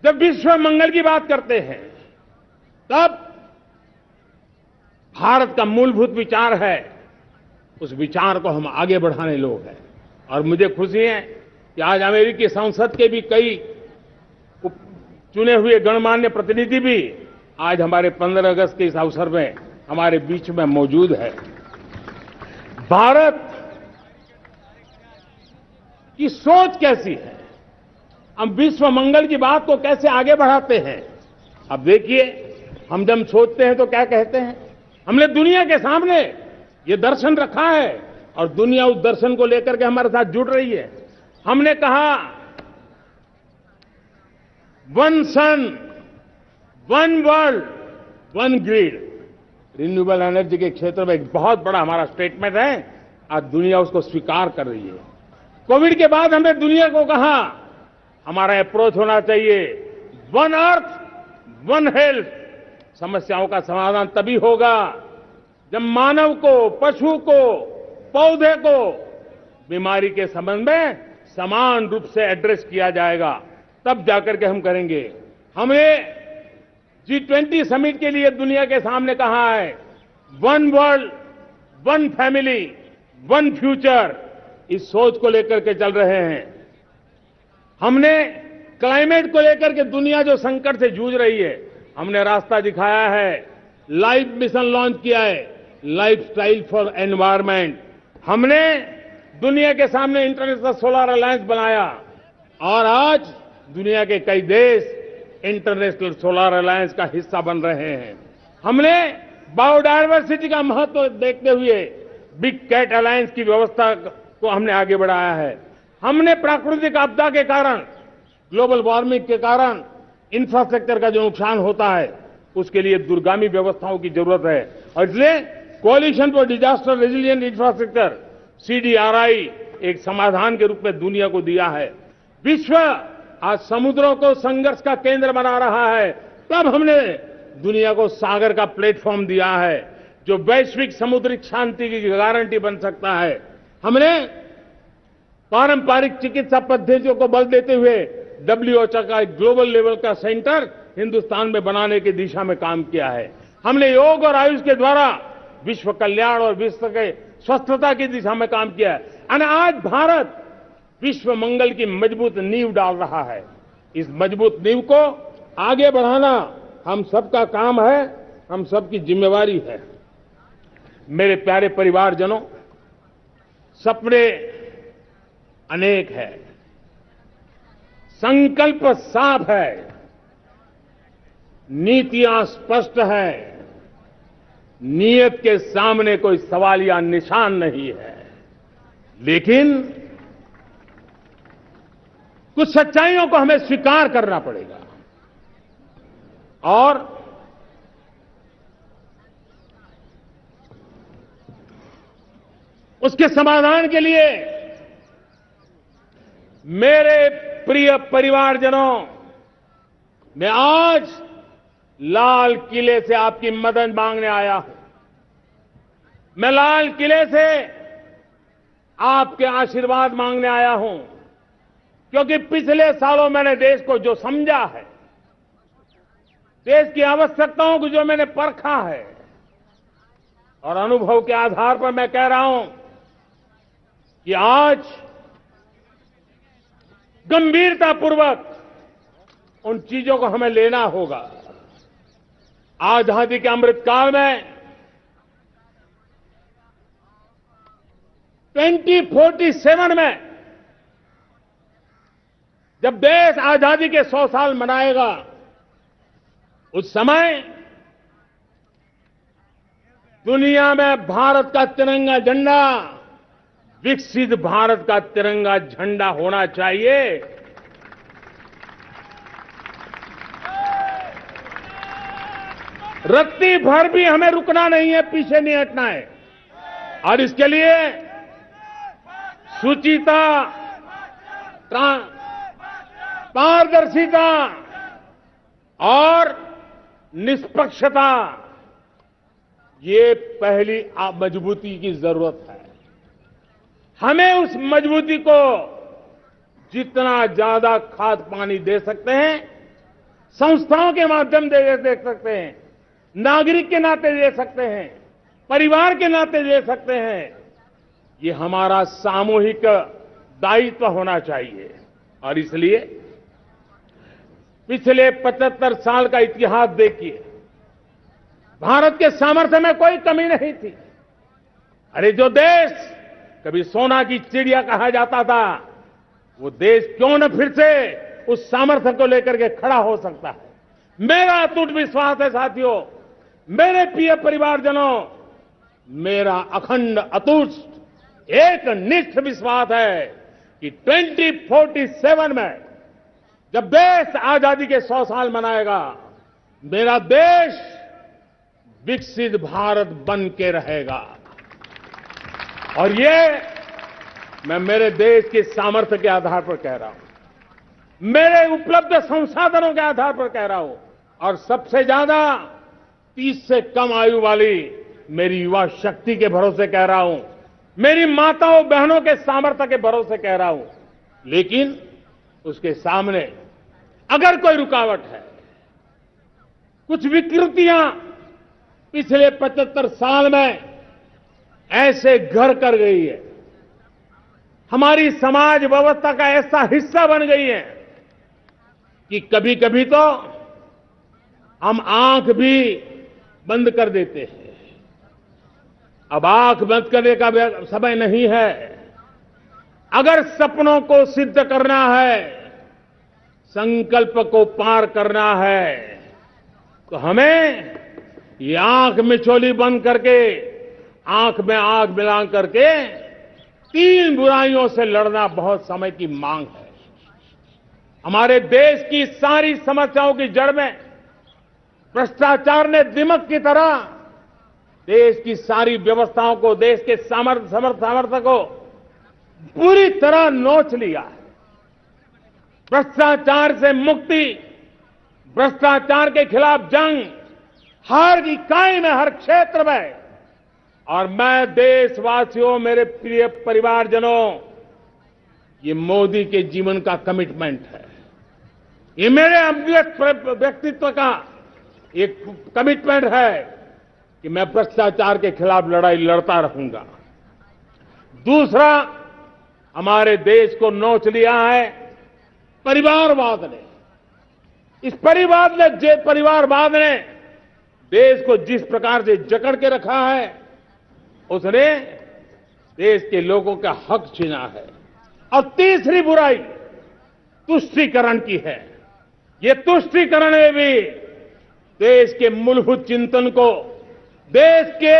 जब विश्व मंगल की बात करते हैं तब भारत का मूलभूत विचार है, उस विचार को हम आगे बढ़ाने लोग हैं। और मुझे खुशी है कि आज अमेरिकी संसद के भी कई चुने हुए गणमान्य प्रतिनिधि भी आज हमारे 15 अगस्त के इस अवसर में हमारे बीच में मौजूद है। भारत की सोच कैसी है, हम विश्व मंगल की बात को कैसे आगे बढ़ाते हैं। अब देखिए, हम जब सोचते हैं तो क्या कहते हैं, हमने दुनिया के सामने ये दर्शन रखा है और दुनिया उस दर्शन को लेकर के हमारे साथ जुड़ रही है। हमने कहा one sun, one world, one grid. Renewable energy के क्षेत्र में एक बहुत बड़ा हमारा स्टेटमेंट है, आज दुनिया उसको स्वीकार कर रही है। कोविड के बाद हमने दुनिया को कहा हमारा अप्रोच होना चाहिए वन अर्थ, वन हेल्थ। समस्याओं का समाधान तभी होगा जब मानव को, पशु को, पौधे को बीमारी के संबंध में समान रूप से एड्रेस किया जाएगा, तब जाकर के हम करेंगे। हमने G20 समिट के लिए दुनिया के सामने कहा है one world, one family, one future. इस सोच को लेकर के चल रहे हैं। हमने क्लाइमेट को लेकर के दुनिया जो संकट से जूझ रही है, हमने रास्ता दिखाया है, लाइफ मिशन लॉन्च किया है, लाइफस्टाइल फॉर एनवायरमेंट। हमने दुनिया के सामने इंटरनेशनल सोलर अलायंस बनाया और आज दुनिया के कई देश इंटरनेशनल सोलर अलायंस का हिस्सा बन रहे हैं। हमने बायोडायवर्सिटी का महत्व देखते हुए बिग कैट अलायंस की व्यवस्था को हमने आगे बढ़ाया है। हमने प्राकृतिक आपदा के कारण, ग्लोबल वार्मिंग के कारण इंफ्रास्ट्रक्चर का जो नुकसान होता है, उसके लिए दूरगामी व्यवस्थाओं की जरूरत है और इसलिए coalition for disaster resilient infrastructure, CDRI, एक समाधान के रूप में दुनिया को दिया है। विश्व आज समुद्रों को संघर्ष का केंद्र बना रहा है, तब हमने दुनिया को सागर का प्लेटफॉर्म दिया है जो वैश्विक समुद्री शांति की गारंटी बन सकता है। हमने पारंपरिक चिकित्सा पद्धतियों को बल देते हुए WHO का एक ग्लोबल लेवल का सेंटर हिंदुस्तान में बनाने की दिशा में काम किया है। हमने योग और आयुष के द्वारा विश्व कल्याण और विश्व के स्वस्थता की दिशा में काम किया है और आज भारत विश्व मंगल की मजबूत नींव डाल रहा है। इस मजबूत नींव को आगे बढ़ाना हम सबका काम है, हम सबकी जिम्मेवारी है। मेरे प्यारे परिवारजनों, सपने अनेक है, संकल्प साफ है, नीतियां स्पष्ट है, नियत के सामने कोई सवाल या निशान नहीं है, लेकिन कुछ सच्चाइयों को हमें स्वीकार करना पड़ेगा और उसके समाधान के लिए मेरे प्रिय परिवारजनों, मैं आज लाल किले से आपकी मदद मांगने आया हूं। मैं लाल किले से आपके आशीर्वाद मांगने आया हूं, क्योंकि पिछले सालों मैंने देश को जो समझा है, देश की आवश्यकताओं को जो मैंने परखा है और अनुभव के आधार पर मैं कह रहा हूं कि आज गंभीरतापूर्वक उन चीजों को हमें लेना होगा। आजादी के अमृतकाल में 2047 में जब देश आजादी के 100 साल मनाएगा, उस समय दुनिया में भारत का तिरंगा झंडा विकसित भारत का तिरंगा झंडा होना चाहिए। रत्ती भर भी हमें रुकना नहीं है, पीछे नहीं हटना है। और इसके लिए शुचिता, पारदर्शिता और निष्पक्षता, ये पहली मजबूती की जरूरत है। हमें उस मजबूती को जितना ज्यादा खाद पानी दे सकते हैं, संस्थाओं के माध्यम से दे सकते हैं, नागरिक के नाते दे सकते हैं, परिवार के नाते दे सकते हैं, ये हमारा सामूहिक दायित्व होना चाहिए। और इसलिए पिछले 75 साल का इतिहास देखिए, भारत के सामर्थ्य में कोई कमी नहीं थी। अरे जो देश कभी सोना की चिड़िया कहा जाता था, वो देश क्यों न फिर से उस सामर्थ्य को लेकर के खड़ा हो सकता है। मेरा अटूट विश्वास है साथियों, मेरे प्रिय परिवारजनों, मेरा अखंड अटूट एक निष्ठ विश्वास है कि 2047 में जब देश आजादी के 100 साल मनाएगा, मेरा देश विकसित भारत बन के रहेगा। और ये मैं मेरे देश के सामर्थ्य के आधार पर कह रहा हूं, मेरे उपलब्ध संसाधनों के आधार पर कह रहा हूं, और सबसे ज्यादा 30 से कम आयु वाली मेरी युवा शक्ति के भरोसे कह रहा हूं, मेरी माताओं बहनों के सामर्थ्य के भरोसे कह रहा हूं। लेकिन उसके सामने अगर कोई रुकावट है, कुछ विकृतियां पिछले 75 साल में ऐसे घर कर गई है, हमारी समाज व्यवस्था का ऐसा हिस्सा बन गई है कि कभी कभी तो हम आंख भी बंद कर देते हैं। अब आंख बंद करने का समय नहीं है। अगर सपनों को सिद्ध करना है, संकल्प को पार करना है, तो हमें ये आंख मिचौली बंद करके, आंख में आंख मिला करके 3 बुराइयों से लड़ना बहुत समय की मांग है। हमारे देश की सारी समस्याओं की जड़ में भ्रष्टाचार ने दिमक की तरह देश की सारी व्यवस्थाओं को, देश के सामर्थ्य को पूरी तरह नोच लिया है। भ्रष्टाचार से मुक्ति, भ्रष्टाचार के खिलाफ जंग हर इकाई में, हर क्षेत्र में। और मैं देशवासियों, मेरे प्रिय परिवारजनों, ये मोदी के जीवन का कमिटमेंट है। ये मेरे व्यक्तित्व का एक कमिटमेंट है कि मैं भ्रष्टाचार के खिलाफ लड़ाई लड़ता रहूंगा। दूसरा, हमारे देश को नोच लिया है परिवारवाद ने। इस परिवारवाद ने देश को जिस प्रकार से जकड़ के रखा है, उसने देश के लोगों का हक छीना है। और तीसरी बुराई तुष्टीकरण की है। ये तुष्टीकरण में भी देश के मूलभूत चिंतन को, देश के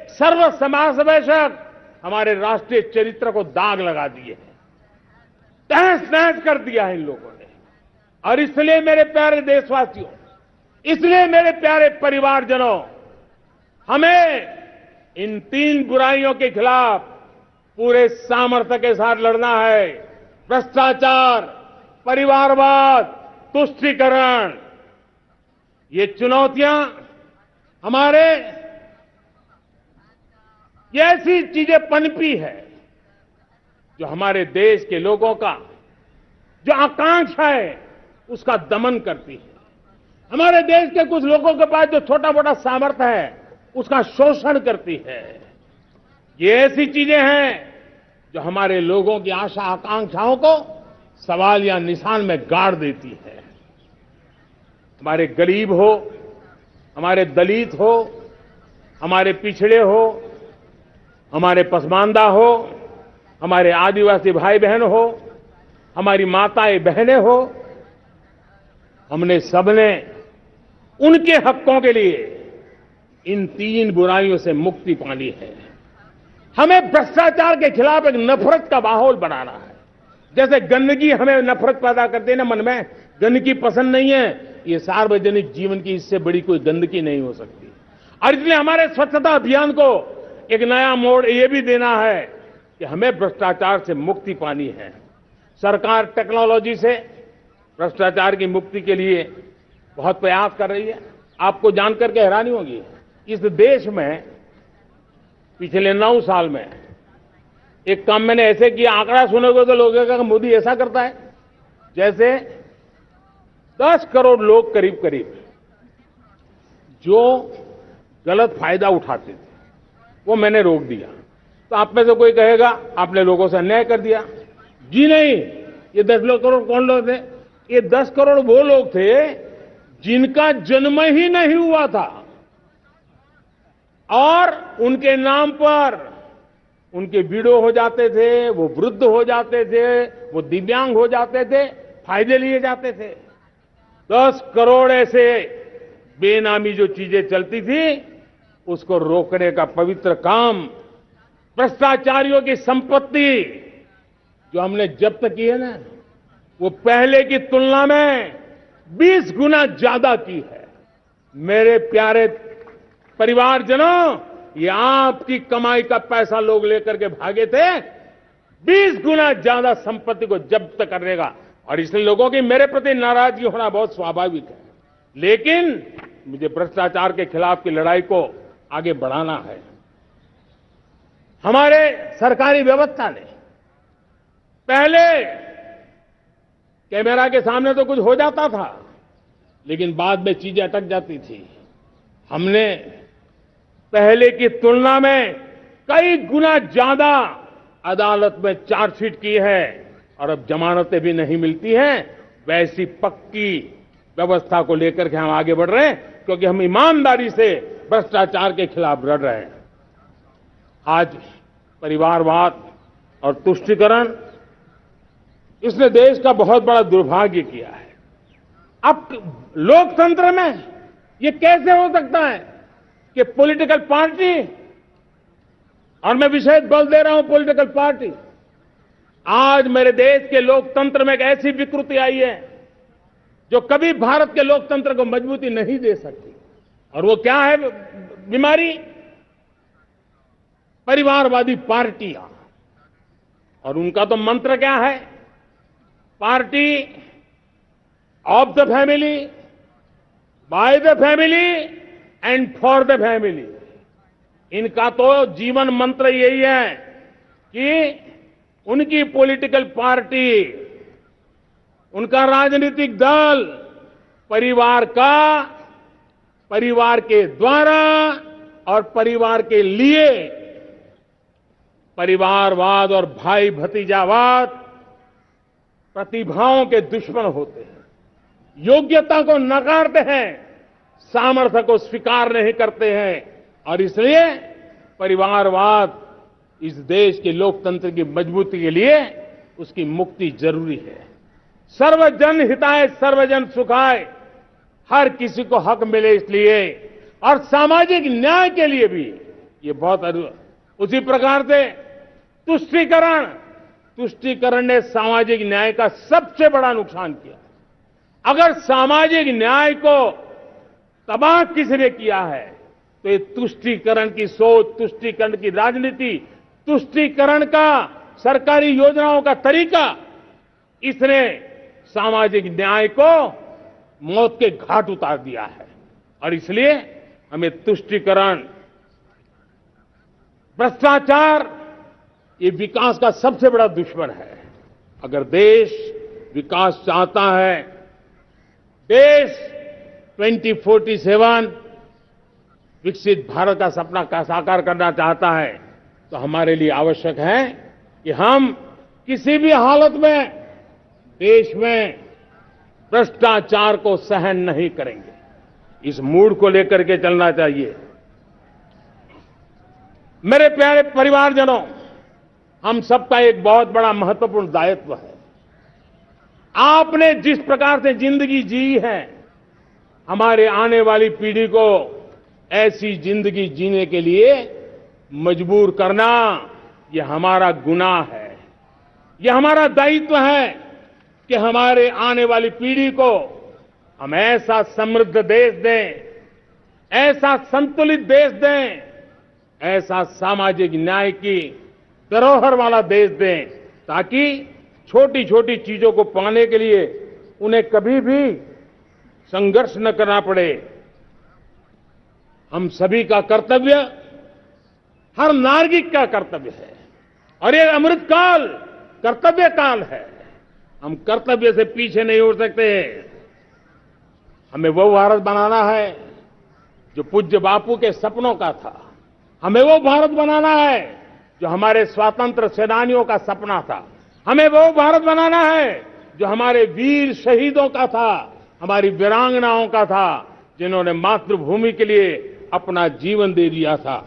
सर्व समावेशक हमारे राष्ट्रीय चरित्र को दाग लगा दिए हैं, तहस नहस कर दिया है इन लोगों ने। और इसलिए मेरे प्यारे देशवासियों, इसलिए मेरे प्यारे परिवारजनों, हमें इन 3 बुराइयों के खिलाफ पूरे सामर्थ्य के साथ लड़ना है। भ्रष्टाचार, परिवारवाद, तुष्टीकरण, ये चुनौतियां हमारे ये ऐसी चीजें पनपी है जो हमारे देश के लोगों का जो आकांक्षा है उसका दमन करती है। हमारे देश के कुछ लोगों के पास जो छोटा मोटा सामर्थ्य है उसका शोषण करती है। ये ऐसी चीजें हैं जो हमारे लोगों की आशा आकांक्षाओं को सवाल या निशान में गाड़ देती है। हमारे गरीब हो, हमारे दलित हो, हमारे पिछड़े हो, हमारे पसमानदा हो, हमारे आदिवासी भाई बहन हो, हमारी माताएं बहनें हो, हमने सबने उनके हकों के लिए इन 3 बुराइयों से मुक्ति पानी है। हमें भ्रष्टाचार के खिलाफ एक नफरत का माहौल बनाना है। जैसे गंदगी हमें नफरत पैदा करती है ना मन में, गंदगी पसंद नहीं है, ये सार्वजनिक जीवन की इससे बड़ी कोई गंदगी नहीं हो सकती। और इसलिए हमारे स्वच्छता अभियान को एक नया मोड़ ये भी देना है कि हमें भ्रष्टाचार से मुक्ति पानी है। सरकार टेक्नोलॉजी से भ्रष्टाचार की मुक्ति के लिए बहुत प्रयास कर रही है। आपको जानकर के हैरानी होगी, इस देश में पिछले 9 साल में एक काम मैंने ऐसे किया, आंकड़ा सुनोगे तो लोग कहेंगे मोदी ऐसा करता है। जैसे 10 करोड़ लोग करीब करीब जो गलत फायदा उठाते थे वो मैंने रोक दिया। तो आप में से कोई कहेगा आपने लोगों से अन्याय कर दिया। जी नहीं, ये 10 करोड़ कौन लोग थे? ये 10 करोड़ वो लोग थे जिनका जन्म ही नहीं हुआ था और उनके नाम पर उनके विडो हो जाते थे, वो वृद्ध हो जाते थे, वो दिव्यांग हो जाते थे, फायदे लिए जाते थे। 10 करोड़ ऐसे बेनामी जो चीजें चलती थी उसको रोकने का पवित्र काम, भ्रष्टाचारियों की संपत्ति जो हमने जब्त की है ना, वो पहले की तुलना में 20 गुना ज्यादा की है। मेरे प्यारे परिवारजनों, ये आपकी कमाई का पैसा लोग लेकर के भागे थे, 20 गुना ज्यादा संपत्ति को जब्त करने का। और इसलिए लोगों की मेरे प्रति नाराजगी होना बहुत स्वाभाविक है, लेकिन मुझे भ्रष्टाचार के खिलाफ की लड़ाई को आगे बढ़ाना है। हमारे सरकारी व्यवस्था ने पहले कैमरा के सामने तो कुछ हो जाता था, लेकिन बाद में चीजें अटक जाती थी। हमने पहले की तुलना में कई गुना ज्यादा अदालत में चार्जशीट की है और अब जमानतें भी नहीं मिलती हैं। वैसी पक्की व्यवस्था को लेकर के हम आगे बढ़ रहे हैं, क्योंकि हम ईमानदारी से भ्रष्टाचार के खिलाफ लड़ रहे हैं। आज परिवारवाद और तुष्टीकरण, इसने देश का बहुत बड़ा दुर्भाग्य किया है। अब लोकतंत्र में ये कैसे हो सकता है कि पॉलिटिकल पार्टी, और मैं विशेष बल दे रहा हूं पॉलिटिकल पार्टी, आज मेरे देश के लोकतंत्र में एक ऐसी विकृति आई है जो कभी भारत के लोकतंत्र को मजबूती नहीं दे सकती। और वो क्या है बीमारी? परिवारवादी पार्टियां। और उनका तो मंत्र क्या है? Party of the family, by the family and for the family. इनका तो जीवन मंत्र यही है कि उनकी पॉलिटिकल पार्टी, उनका राजनीतिक दल परिवार का, परिवार के द्वारा और परिवार के लिए, परिवारवाद और भाई भतीजावाद प्रतिभाओं के दुश्मन होते हैं, योग्यता को नकारते हैं, सामर्थ्य को स्वीकार नहीं करते हैं। और इसलिए परिवारवाद इस देश के लोकतंत्र की मजबूती के लिए उसकी मुक्ति जरूरी है। सर्वजन हिताय सर्वजन सुखाय, हर किसी को हक मिले इसलिए, और सामाजिक न्याय के लिए भी ये बहुत। उसी प्रकार से तुष्टीकरण ने सामाजिक न्याय का सबसे बड़ा नुकसान किया। अगर सामाजिक न्याय को तबाह किसने किया है तो ये तुष्टीकरण की सोच, तुष्टीकरण की राजनीति, तुष्टीकरण का सरकारी योजनाओं का तरीका, इसने सामाजिक न्याय को मौत के घाट उतार दिया है। और इसलिए हमें तुष्टीकरण, भ्रष्टाचार, ये विकास का सबसे बड़ा दुश्मन है। अगर देश विकास चाहता है, देश 2047 विकसित भारत का सपना का साकार करना चाहता है, तो हमारे लिए आवश्यक है कि हम किसी भी हालत में देश में भ्रष्टाचार को सहन नहीं करेंगे। इस मूड को लेकर के चलना चाहिए। मेरे प्यारे परिवारजनों, हम सबका एक बहुत बड़ा महत्वपूर्ण दायित्व है। आपने जिस प्रकार से जिंदगी जी है, हमारे आने वाली पीढ़ी को ऐसी जिंदगी जीने के लिए मजबूर करना, यह हमारा गुनाह है। यह हमारा दायित्व है कि हमारे आने वाली पीढ़ी को हम ऐसा समृद्ध देश दें, ऐसा संतुलित देश दें, ऐसा सामाजिक न्याय की धरोहर वाला देश दें, ताकि छोटी छोटी चीजों को पाने के लिए उन्हें कभी भी संघर्ष न करना पड़े। हम सभी का कर्तव्य, हर नागरिक का कर्तव्य है, और ये अमृत काल कर्तव्य काल है। हम कर्तव्य से पीछे नहीं उठ सकते। हमें वो भारत बनाना है जो पूज्य बापू के सपनों का था। हमें वो भारत बनाना है जो हमारे स्वतंत्र सेनानियों का सपना था। हमें वो भारत बनाना है जो हमारे वीर शहीदों का था, हमारी वीरांगनाओं का था, जिन्होंने मातृभूमि के लिए अपना जीवन दे दिया था।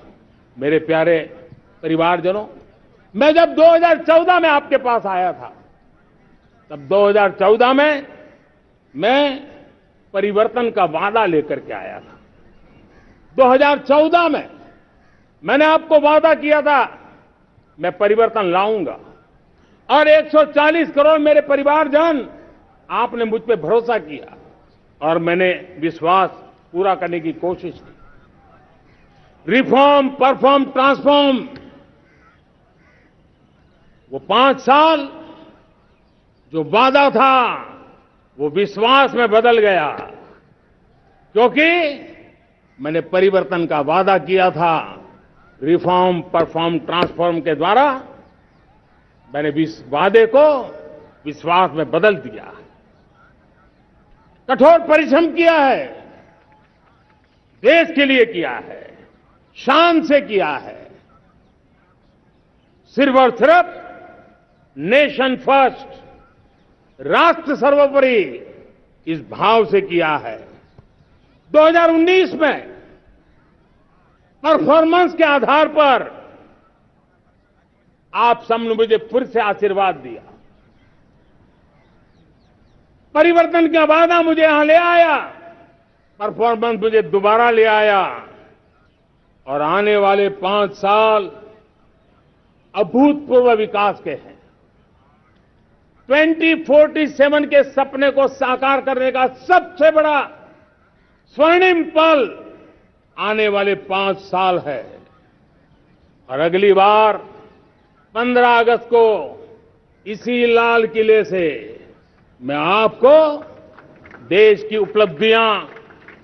मेरे प्यारे परिवारजनों, मैं जब 2014 में आपके पास आया था, तब 2014 में मैं परिवर्तन का वादा लेकर के आया था। 2014 में मैंने आपको वादा किया था, मैं परिवर्तन लाऊंगा, और 140 करोड़ मेरे परिवारजन, आपने मुझ पे भरोसा किया और मैंने विश्वास पूरा करने की कोशिश की। रिफॉर्म, परफॉर्म, ट्रांसफॉर्म, वो 5 साल जो वादा था वो विश्वास में बदल गया, क्योंकि मैंने परिवर्तन का वादा किया था। रिफॉर्म, परफॉर्म, ट्रांसफॉर्म के द्वारा मैंने इस वादे को विश्वास में बदल दिया। कठोर परिश्रम किया है, देश के लिए किया है, शान से किया है, सिर्फ और सिर्फ नेशन फर्स्ट, राष्ट्र सर्वोपरि, इस भाव से किया है। 2019 में परफॉर्मेंस के आधार पर आप सबने मुझे फिर से आशीर्वाद दिया। परिवर्तन का वादा मुझे यहां ले आया, परफॉर्मेंस मुझे दोबारा ले आया, और आने वाले 5 साल अभूतपूर्व विकास के हैं। 2047 के सपने को साकार करने का सबसे बड़ा स्वर्णिम पल आने वाले 5 साल है। और अगली बार 15 अगस्त को इसी लाल किले से मैं आपको देश की उपलब्धियां,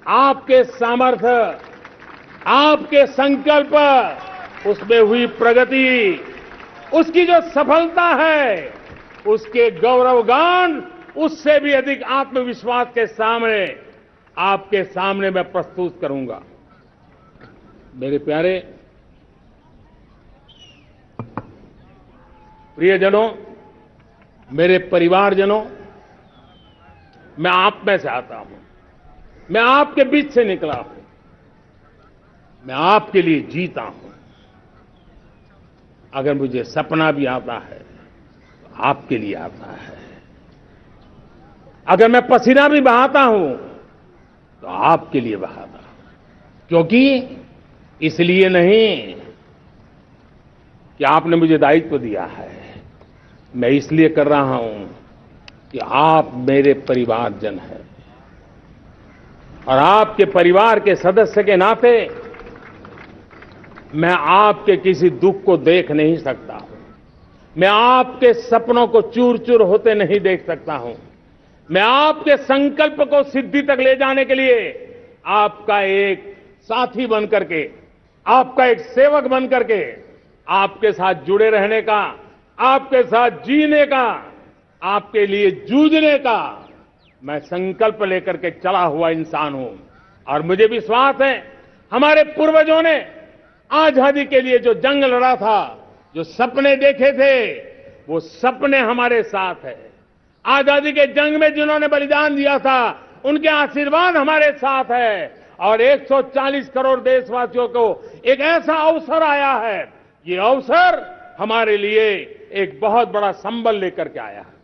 आपके सामर्थ्य, आपके संकल्प, उसमें हुई प्रगति, उसकी जो सफलता है, उसके गौरवगान, उससे भी अधिक आत्मविश्वास के सामने, आपके सामने मैं प्रस्तुत करूंगा। मेरे प्यारे प्रियजनों, मेरे परिवारजनों, मैं आप में से आता हूं, मैं आपके बीच से निकला हूं, मैं आपके लिए जीता हूं। अगर मुझे सपना भी आता है तो आपके लिए आता है। अगर मैं पसीना भी बहाता हूं तो आपके लिए बहाता हूं, क्योंकि इसलिए नहीं कि आपने मुझे दायित्व दिया है, मैं इसलिए कर रहा हूं कि आप मेरे परिवारजन हैं, और आपके परिवार के सदस्य के नाते मैं आपके किसी दुख को देख नहीं सकता हूं, मैं आपके सपनों को चूर चूर होते नहीं देख सकता हूं, मैं आपके संकल्प को सिद्धि तक ले जाने के लिए आपका एक साथी बन करके, आपका एक सेवक बन करके, आपके साथ जुड़े रहने का, आपके साथ जीने का, आपके लिए जूझने का मैं संकल्प लेकर के चला हुआ इंसान हूं। और मुझे विश्वास है, हमारे पूर्वजों ने आजादी के लिए जो जंग लड़ा था, जो सपने देखे थे, वो सपने हमारे साथ है। आजादी के जंग में जिन्होंने बलिदान दिया था, उनके आशीर्वाद हमारे साथ है। और 140 करोड़ देशवासियों को एक ऐसा अवसर आया है। ये अवसर हमारे लिए एक बहुत बड़ा संबल लेकर के आया है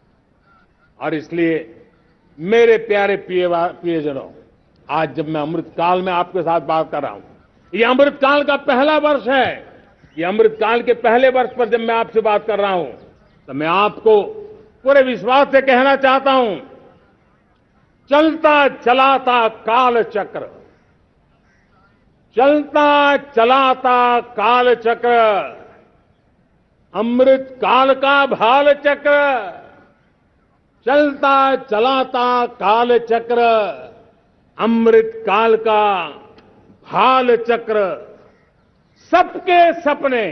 और इसलिए मेरे प्यारे प्रियजनों, आज जब मैं अमृतकाल में आपके साथ बात कर रहा हूं, ये अमृतकाल का पहला वर्ष है। ये अमृतकाल के पहले वर्ष पर जब मैं आपसे बात कर रहा हूं तो मैं आपको पूरे विश्वास से कहना चाहता हूं, चलता चलाता काल चक्र, चलता चलाता काल चक्र, अमृत काल का भाल चक्र, चलता चलाता काल चक्र, अमृत काल का भाल चक्र, सबके सपने,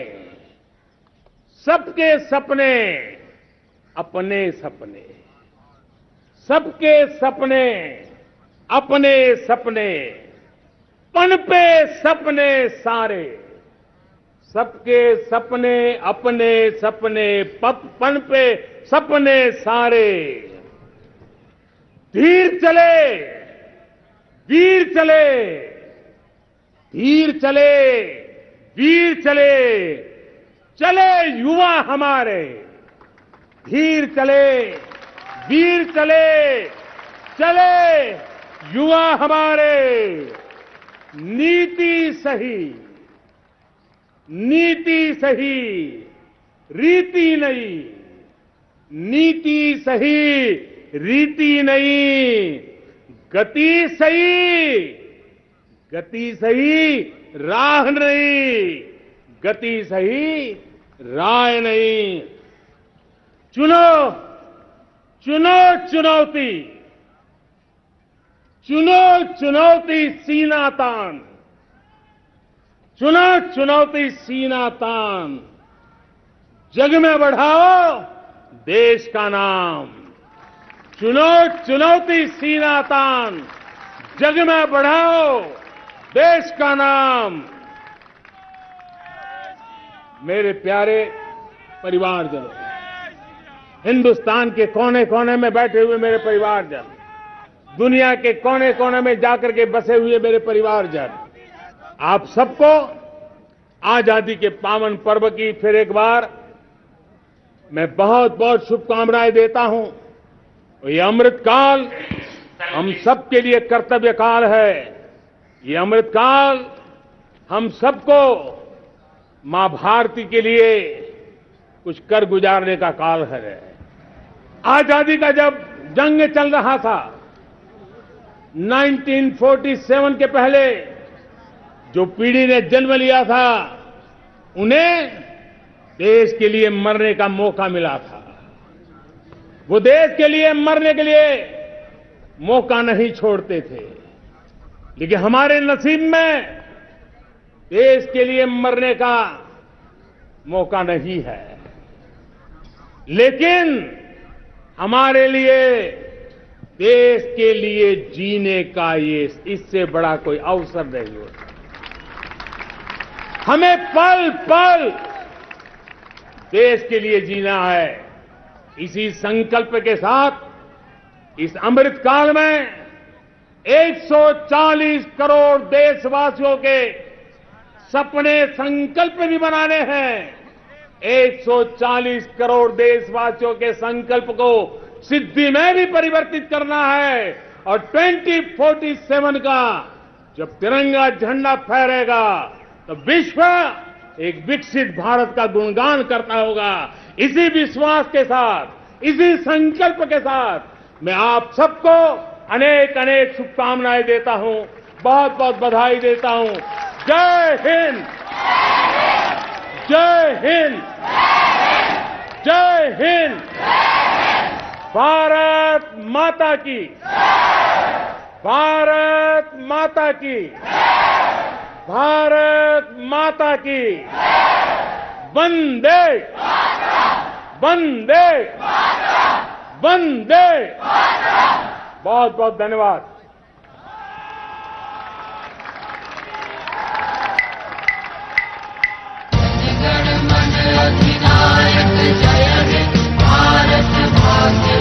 सबके सपने, अपने सपने, सबके सपने, अपने सपने, पनपे सपने सारे, सबके सपने, अपने सपने, पनपे सपने सारे, धीर चले, वीर चले, धीर चले, वीर चले, चले युवा हमारे, धीर चले, वीर चले, चले युवा हमारे, नीति सही, नीति सही, रीति नहीं, नीति सही, रीति नहीं, गति सही, गति सही, राह नहीं, गति सही, राह नहीं। चुनो, चुनो चुनौती, चुनो चुनौती सीना तान, चुनो चुनौती सीना तान, जग में बढ़ाओ देश का नाम, चुनो चुनौती सीना तान, जग में बढ़ाओ देश का नाम। मेरे प्यारे परिवारजनों, हिंदुस्तान के कोने कोने में बैठे हुए मेरे परिवारजन, दुनिया के कोने कोने में जाकर के बसे हुए मेरे परिवारजन, आप सबको आजादी के पावन पर्व की फिर एक बार मैं बहुत बहुत शुभकामनाएं देता हूं। ये अमृतकाल हम सबके लिए कर्तव्य काल है। ये अमृतकाल हम सबको मां भारती के लिए कुछ कर गुजारने का काल है। आजादी का जब जंग चल रहा था 1947 के पहले जो पीढ़ी ने जन्म लिया था उन्हें देश के लिए मरने का मौका मिला था। वो देश के लिए मरने के लिए मौका नहीं छोड़ते थे, लेकिन हमारे नसीब में देश के लिए मरने का मौका नहीं है। लेकिन हमारे लिए देश के लिए जीने का ये इससे बड़ा कोई अवसर नहीं होता। हमें पल पल देश के लिए जीना है। इसी संकल्प के साथ इस अमृतकाल में 140 करोड़ देशवासियों के सपने संकल्प भी बनाने हैं। 140 करोड़ देशवासियों के संकल्प को सिद्धि में भी परिवर्तित करना है और 2047 का जब तिरंगा झंडा फहरेगा तो विश्व एक विकसित भारत का गुणगान करता होगा। इसी विश्वास के साथ, इसी संकल्प के साथ मैं आप सबको अनेक अनेक शुभकामनाएं देता हूं, बहुत बहुत बधाई देता हूं। जय हिंद, जय हिंद, जय हिंद। भारत माता की, भारत माता की, भारत माता की। वंदे, वंदे, वंदे। बहुत बहुत धन्यवाद। जनगण मन अधिनायक जय हे भारत भाग्य